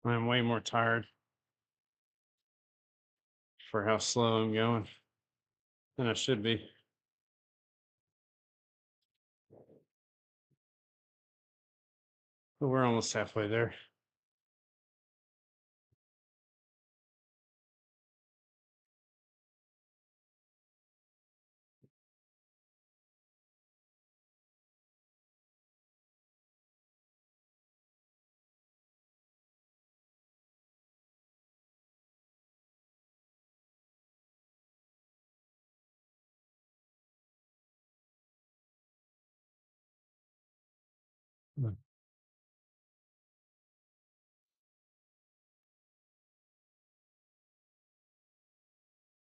I'm way more tired for how slow I'm going than I should be. But we're almost halfway there.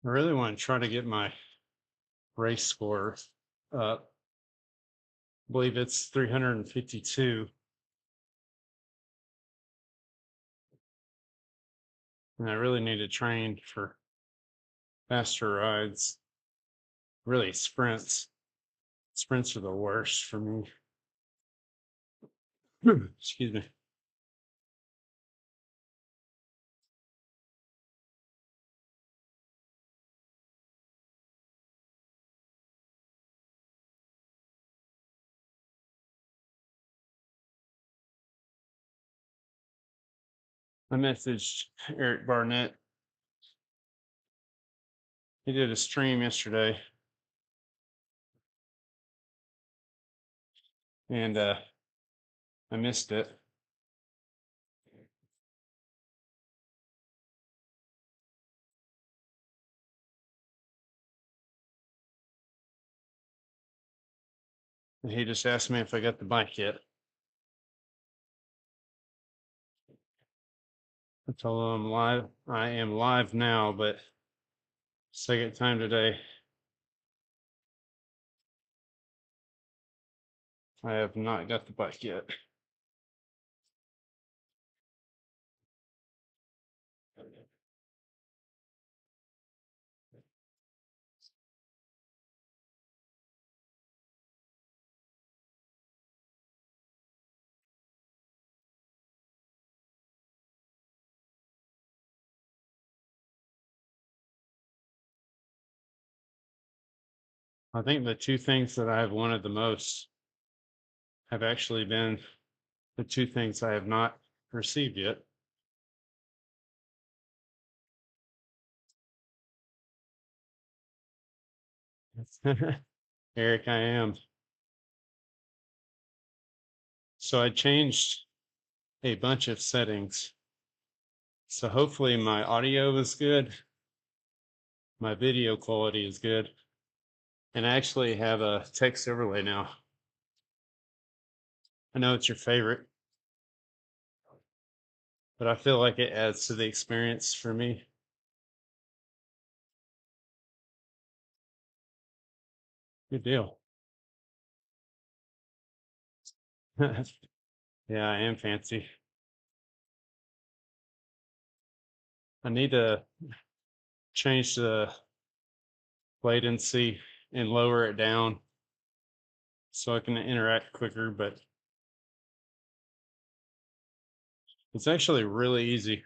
I really want to try to get my race score up. I believe it's 352. And I really need to train for faster rides, really sprints. Sprints are the worst for me. Excuse me. I messaged Eric Barnett. He did a stream yesterday, and I missed it. And he just asked me if I got the bike yet. I told him I'm live. I am live now, but second time today. I have not got the bike yet. I think the two things that I have wanted the most have actually been the two things I have not received yet. Eric, I am. So I changed a bunch of settings. So hopefully my audio is good, my video quality is good, and I actually have a text overlay now. I know it's your favorite, but I feel like it adds to the experience for me. Good deal. Yeah, I am fancy. I need to change the latency and lower it down so I can interact quicker, but it's actually really easy.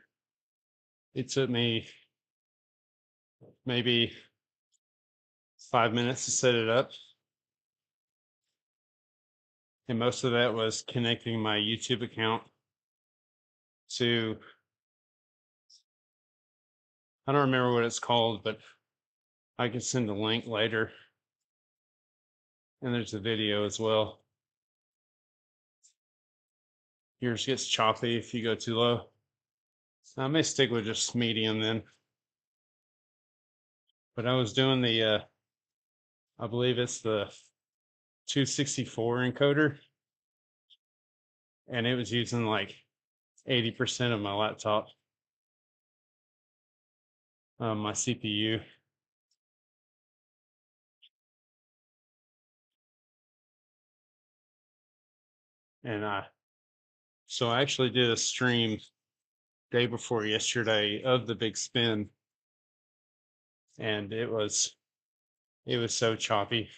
It took me maybe 5 minutes to set it up. And most of that was connecting my YouTube account to, I don't remember what it's called, but I can send a link later. And there's a video as well. Yours gets choppy if you go too low. I may stick with just medium then. But I was doing the, I believe it's the 264 encoder, and it was using like 80% of my laptop, my CPU. And so I actually did a stream day before yesterday of the big spin, and it was so choppy.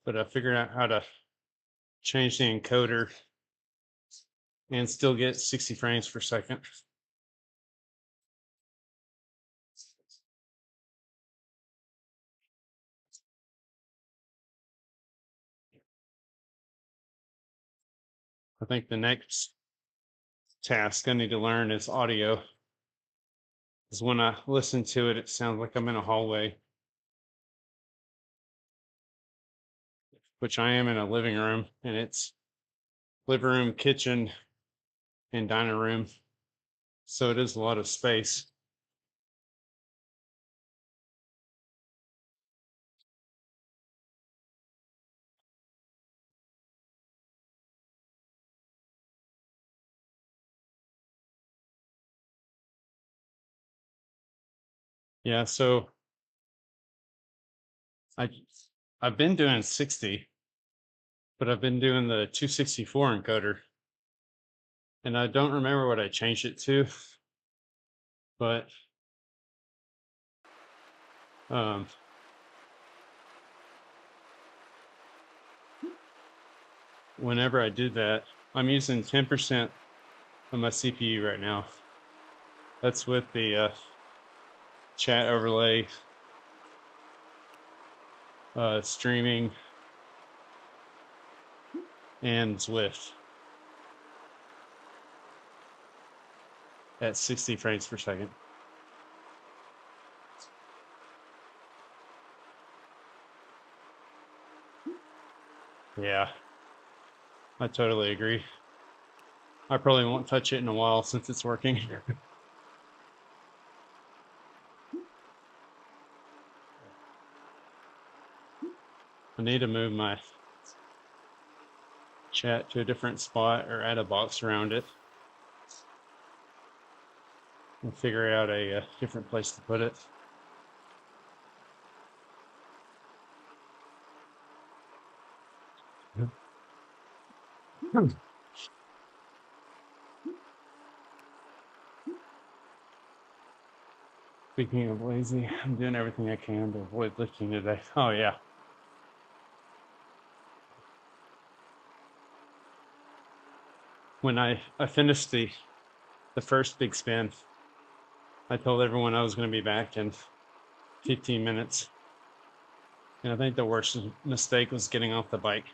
But I figured out how to change the encoder and still get 60 frames per second. I think the next task I need to learn is audio. Because when I listen to it, it sounds like I'm in a hallway, which I am in a living room, and it's living room, kitchen, and dining room. So it is a lot of space. Yeah, so I I've been doing 60, but I've been doing the 264 encoder. And I don't remember what I changed it to, but um whenever I did that, I'm using 10% of my CPU right now. That's with the chat overlay, streaming, and Zwift at 60 frames per second. Yeah, I totally agree. I probably won't touch it in a while since it's working. I need to move my chat to a different spot or add a box around it and figure out a different place to put it. Speaking of lazy, I'm doing everything I can to avoid lifting today. Oh yeah. When I finished the first big spin, I told everyone I was going to be back in 15 minutes. And I think the worst mistake was getting off the bike.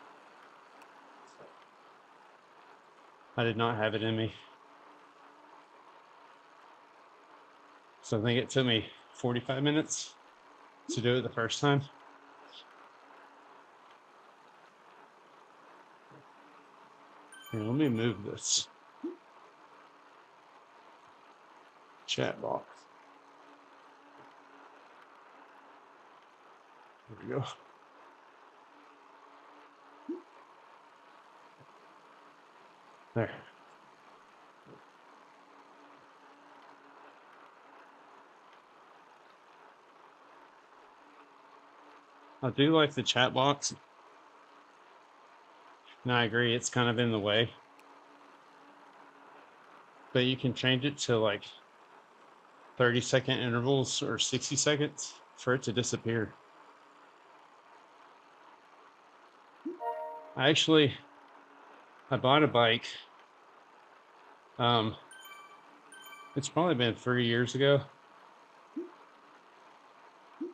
I did not have it in me. So I think it took me 45 minutes to do it the first time. Here, let me move this chat box. There we go. There. I do like the chat box. And I agree, it's kind of in the way. But you can change it to like 30-second intervals or 60 seconds for it to disappear. I bought a bike. It's probably been 3 years ago.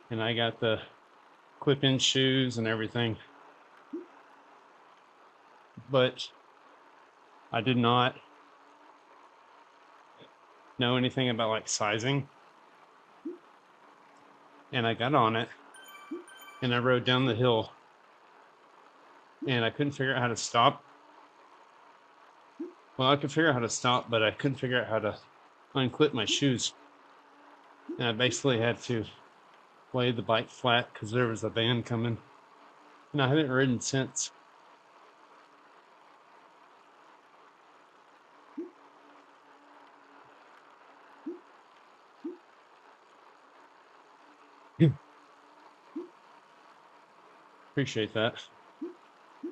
And I got the clip-in shoes and everything. But I did not know anything about like sizing. And I got on it and I rode down the hill and I couldn't figure out how to stop. Well, I could figure out how to stop, but I couldn't figure out how to unclip my shoes. And I basically had to lay the bike flat because there was a van coming. And I haven't ridden since. Appreciate that.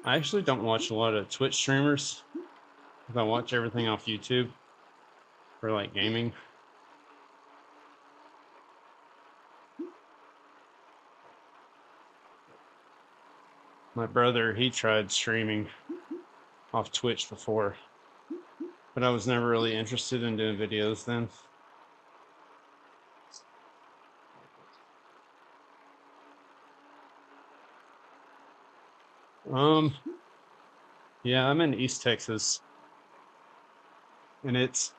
I actually don't watch a lot of Twitch streamers. I watch everything off YouTube for like gaming. My brother, he tried streaming off Twitch before, but I was never really interested in doing videos then. Yeah, I'm in East Texas, and it's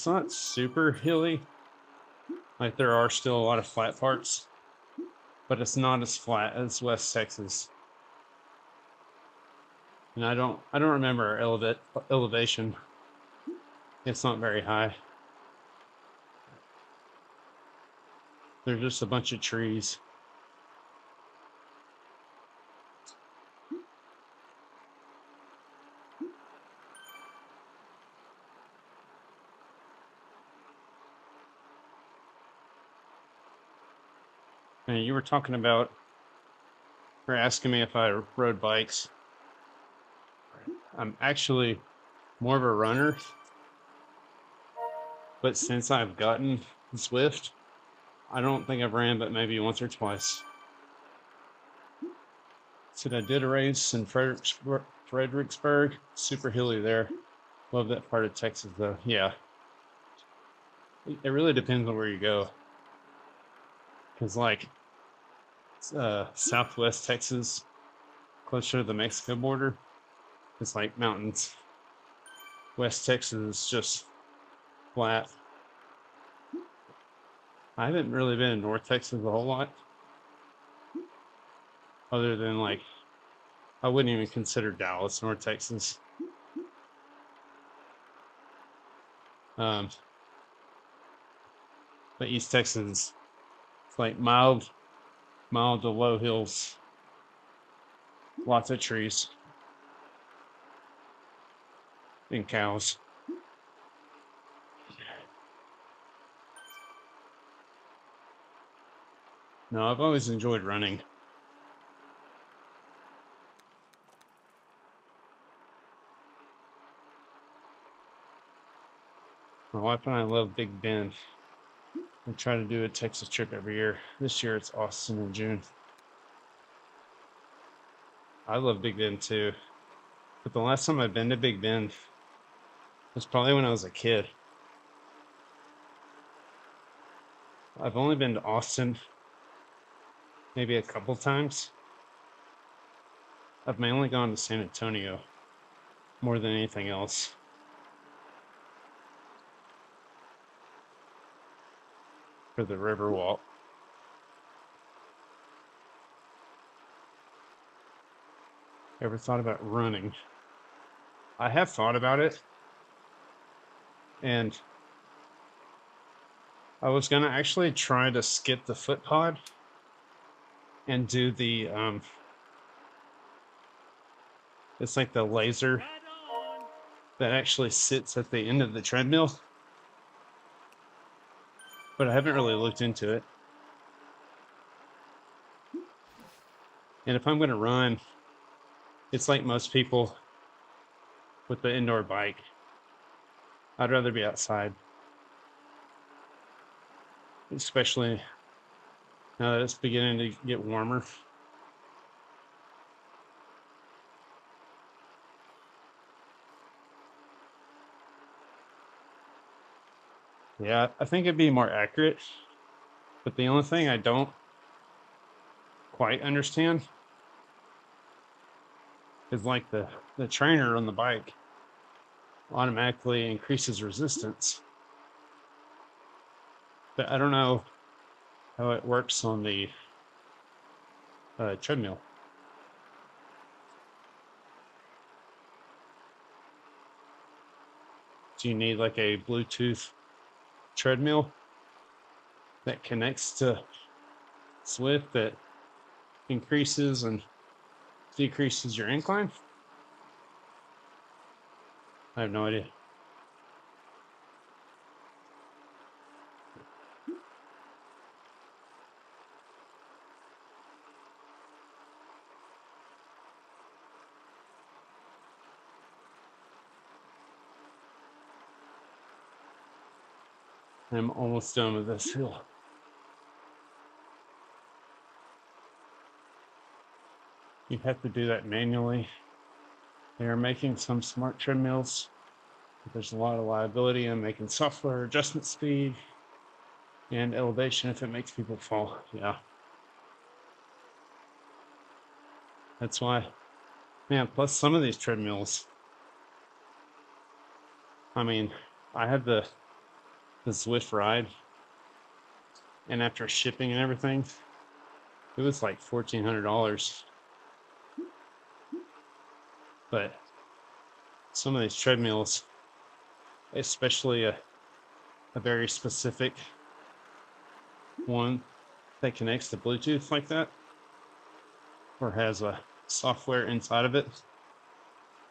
not super hilly. Like there are still a lot of flat parts, but it's not as flat as West Texas. And I don't remember elevation. It's not very high. There's just a bunch of trees. And you were talking about, or asking me if I rode bikes. I'm actually more of a runner, but since I've gotten Zwift, I don't think I've ran but maybe once or twice. So I did a race in Fredericksburg, super hilly there. Love that part of Texas though. Yeah, it really depends on where you go. Because like Southwest Texas, closer to the Mexico border, it's like mountains. West Texas is just flat. I haven't really been in North Texas a whole lot, other than like, I wouldn't even consider Dallas North Texas. But East Texas, it's like mild to low hills, lots of trees, and cows. No, I've always enjoyed running. My wife and I love Big Bend. We try to do a Texas trip every year. This year it's Austin in June. I love Big Bend too. But the last time I've been to Big Bend was probably when I was a kid. I've only been to Austin maybe a couple times. I've mainly gone to San Antonio more than anything else. for the river walk. Ever thought about running? I have thought about it, and I was gonna actually try to skip the foot pod and do the it's like the laser that actually sits at the end of the treadmill, but I haven't really looked into it. And if I'm gonna run, it's like most people with the indoor bike. I'd rather be outside, especially now that it's beginning to get warmer. Yeah, I think it'd be more accurate, but the only thing I don't quite understand is like the trainer on the bike automatically increases resistance, but I don't know how it works on the treadmill. Do you need like a Bluetooth treadmill that connects to Zwift that increases and decreases your incline? I have no idea. I'm almost done with this hill. You have to do that manually. They are making some smart treadmills, but there's a lot of liability in making software adjustment speed and elevation if it makes people fall. Yeah. That's why, man, plus some of these treadmills, I mean, I had the Zwift ride, and after shipping and everything, it was like $1,400. But some of these treadmills, especially a very specific one that connects to Bluetooth like that, or has a software inside of it,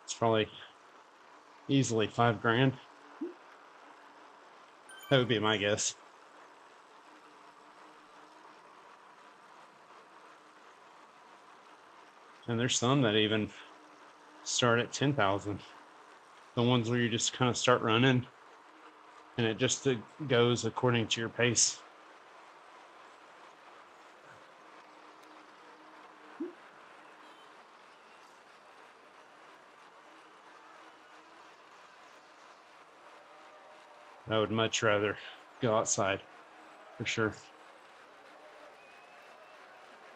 it's probably easily $5,000. That would be my guess. And there's some that even start at 10,000. The ones where you just kind of start running and it just goes according to your pace. I would much rather go outside, for sure.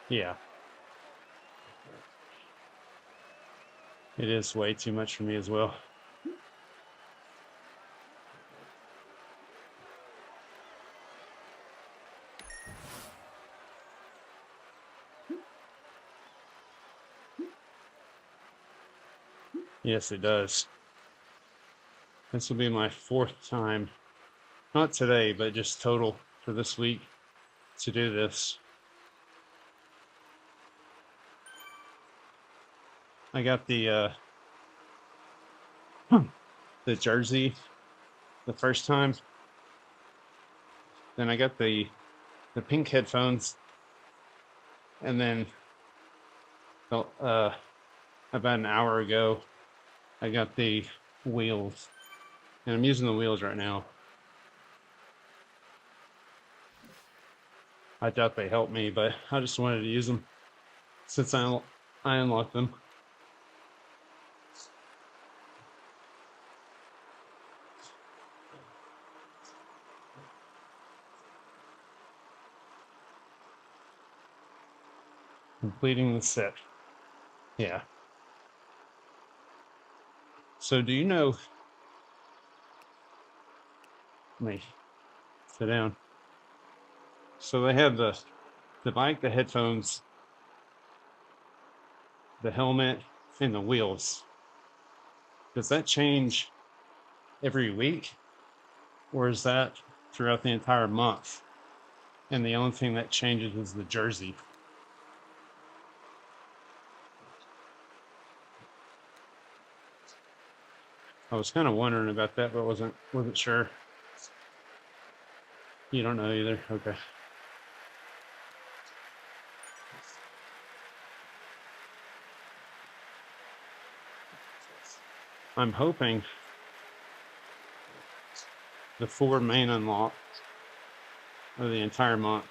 Yeah. It is way too much for me as well. Yes, it does. This will be my 4th time, not today, but just total for this week to do this. I got the jersey the first time. Then I got the pink headphones, and then about an hour ago, I got the wheels, and I'm using the wheels right now. I doubt they help me, but I just wanted to use them since I unlocked them. Completing the set. Yeah. So do you know, let me sit down. So they have the bike, the headphones, the helmet, and the wheels. Does that change every week, or is that throughout the entire month? And the only thing that changes is the jersey. I was kind of wondering about that, but wasn't sure. You don't know either. Okay. I'm hoping the 4 main unlock of the entire month.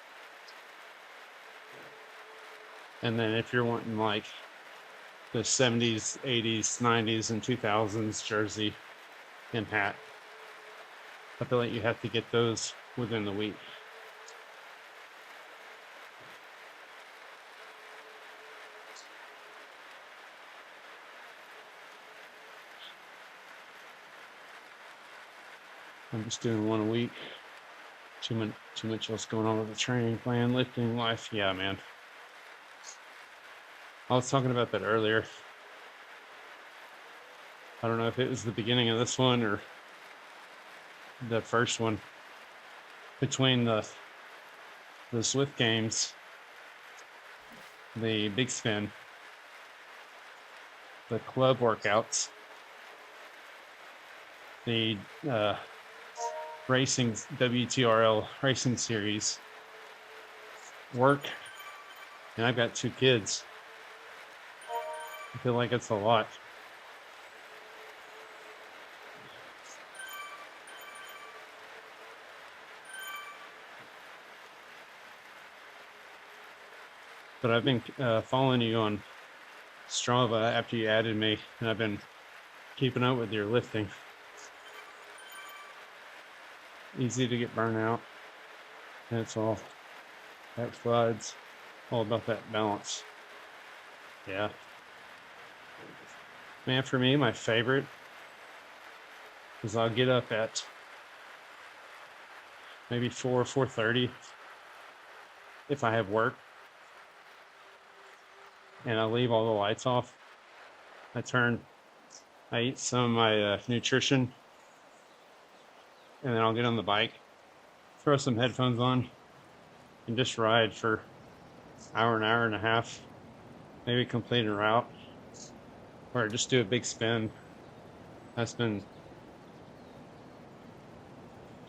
And then if you're wanting like the 70s, 80s, 90s, and 2000s jersey and hat, I feel like you have to get those within the week. I'm just doing one a week. Too much else going on with the training plan, lifting, life. Yeah, man. I was talking about that earlier. I don't know if it was the beginning of this one or the first one. Between the Zwift games, the big spin, the club workouts, the racing WTRL racing series, work, and I've got 2 kids. I feel like it's a lot. But I've been following you on Strava after you added me, and I've been keeping up with your lifting. Easy to get burnt out. And it's all that slides, all about that balance. Yeah. Man, for me, my favorite is I'll get up at maybe 4:30 if I have work, and I leave all the lights off. I eat some of my nutrition, and then I'll get on the bike, throw some headphones on, and just ride for an hour and a half, maybe complete a route, or just do a big spin. That's been,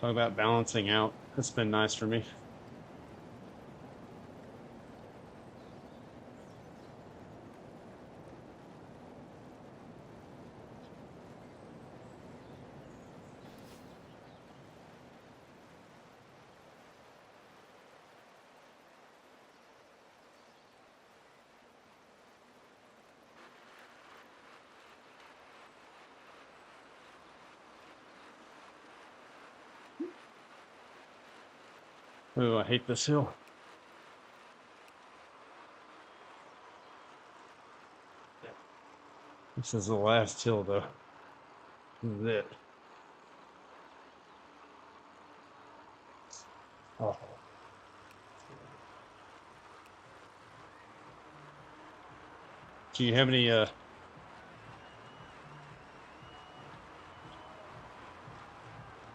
talk about balancing out. That's been nice for me. Oh, I hate this hill. This is the last hill, though. This is it. Oh. Do you have any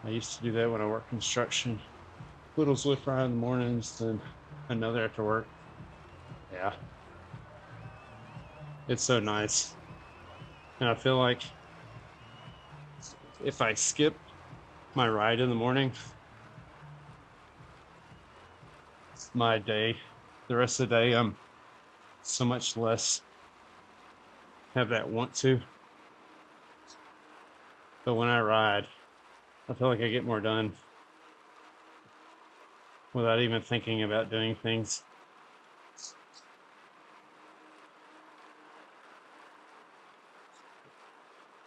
I used to do that when I worked construction. Little Zwift ride in the mornings, then another after work. Yeah. It's so nice. And I feel like if I skip my ride in the morning, my day, the rest of the day, I'm so much less have that want to. But when I ride, I feel like I get more done without even thinking about doing things.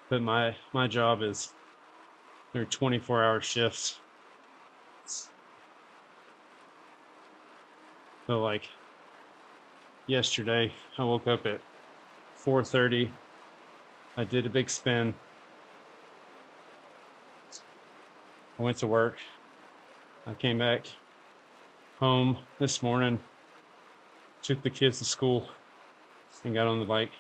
But my job is they're 24-hour shifts. So like yesterday, I woke up at 4:30. I did a big spin. I went to work. I came back, home this morning, took the kids to school, and got on the bike.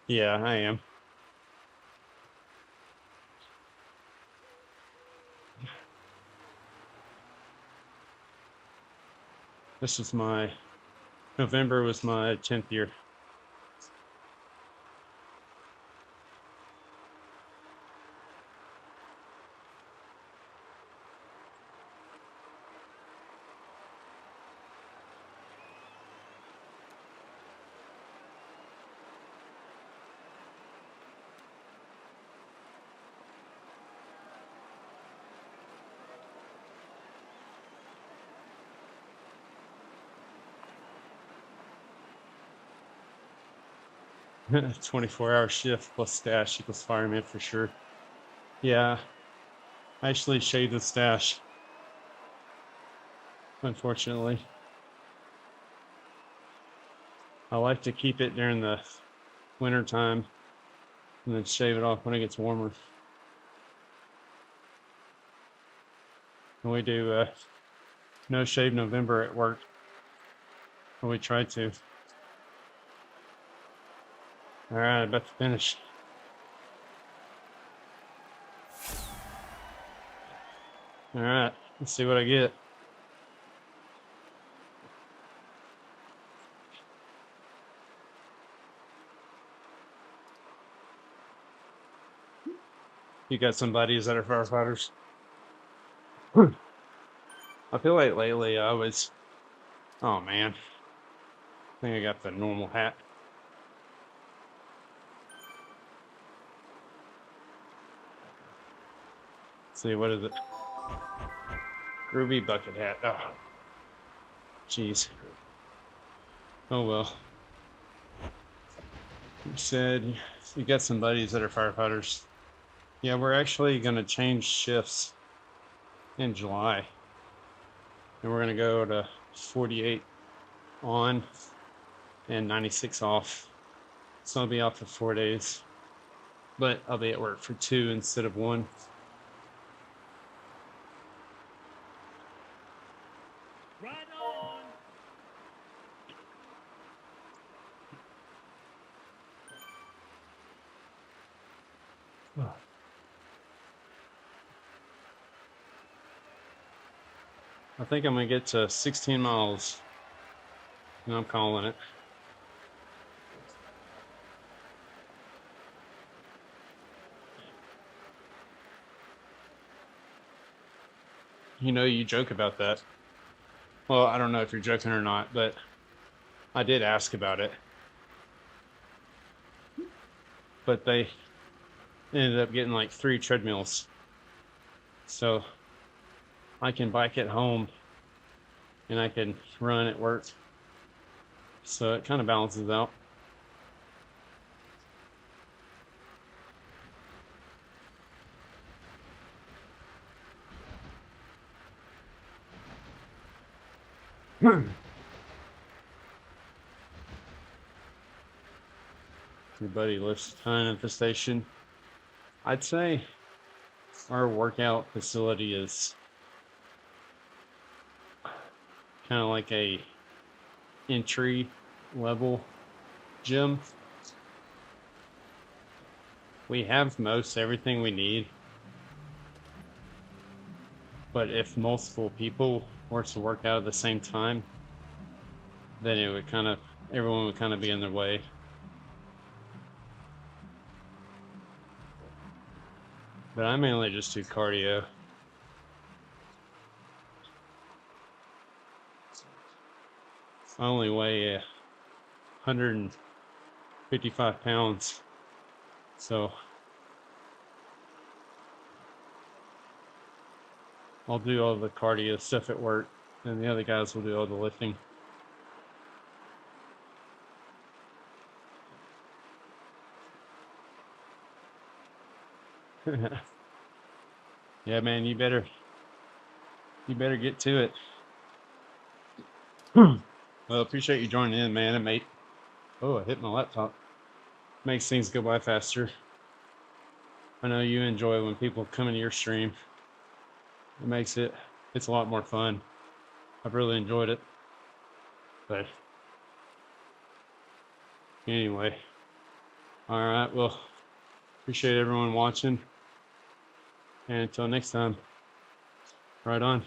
Yeah, I am. This is my November was my 10th year. A 24-hour shift plus stash equals fireman for sure. Yeah, I actually shaved the stash, unfortunately. I like to keep it during the winter time and then shave it off when it gets warmer. And we do no shave November at work. Or we try to. All right, about to finish. All right, let's see what I get. You got some buddies that are firefighters? I feel like lately I was, oh man, I think I got the normal hat. Let's see, what is it? Groovy bucket hat. Oh, jeez. Oh well. You said you got some buddies that are firefighters. Yeah, we're actually going to change shifts in July. And we're going to go to 48 on and 96 off. So I'll be off for 4 days. But I'll be at work for 2 instead of 1. Right on. I think I'm going to get to 16 miles. And I'm calling it. You know, you joke about that. Well, I don't know if you're joking or not, but I did ask about it. But they ended up getting like 3 treadmills. So I can bike at home and I can run at work. So it kind of balances out. Your buddy lives a ton at the station. I'd say our workout facility is kind of like a entry level gym. We have most everything we need, but if multiple people were to work out at the same time, then it would everyone would kind of be in their way. But I mainly just do cardio. I only weigh 155 pounds. So I'll do all the cardio stuff at work, and the other guys will do all the lifting. Yeah, man, you better get to it. Well, appreciate you joining in, man. It made, oh, I hit my laptop. Makes things go by faster. I know you enjoy when people come into your stream. It makes it's a lot more fun. I've really enjoyed it. But anyway, all right. Well, appreciate everyone watching. And until next time, right on.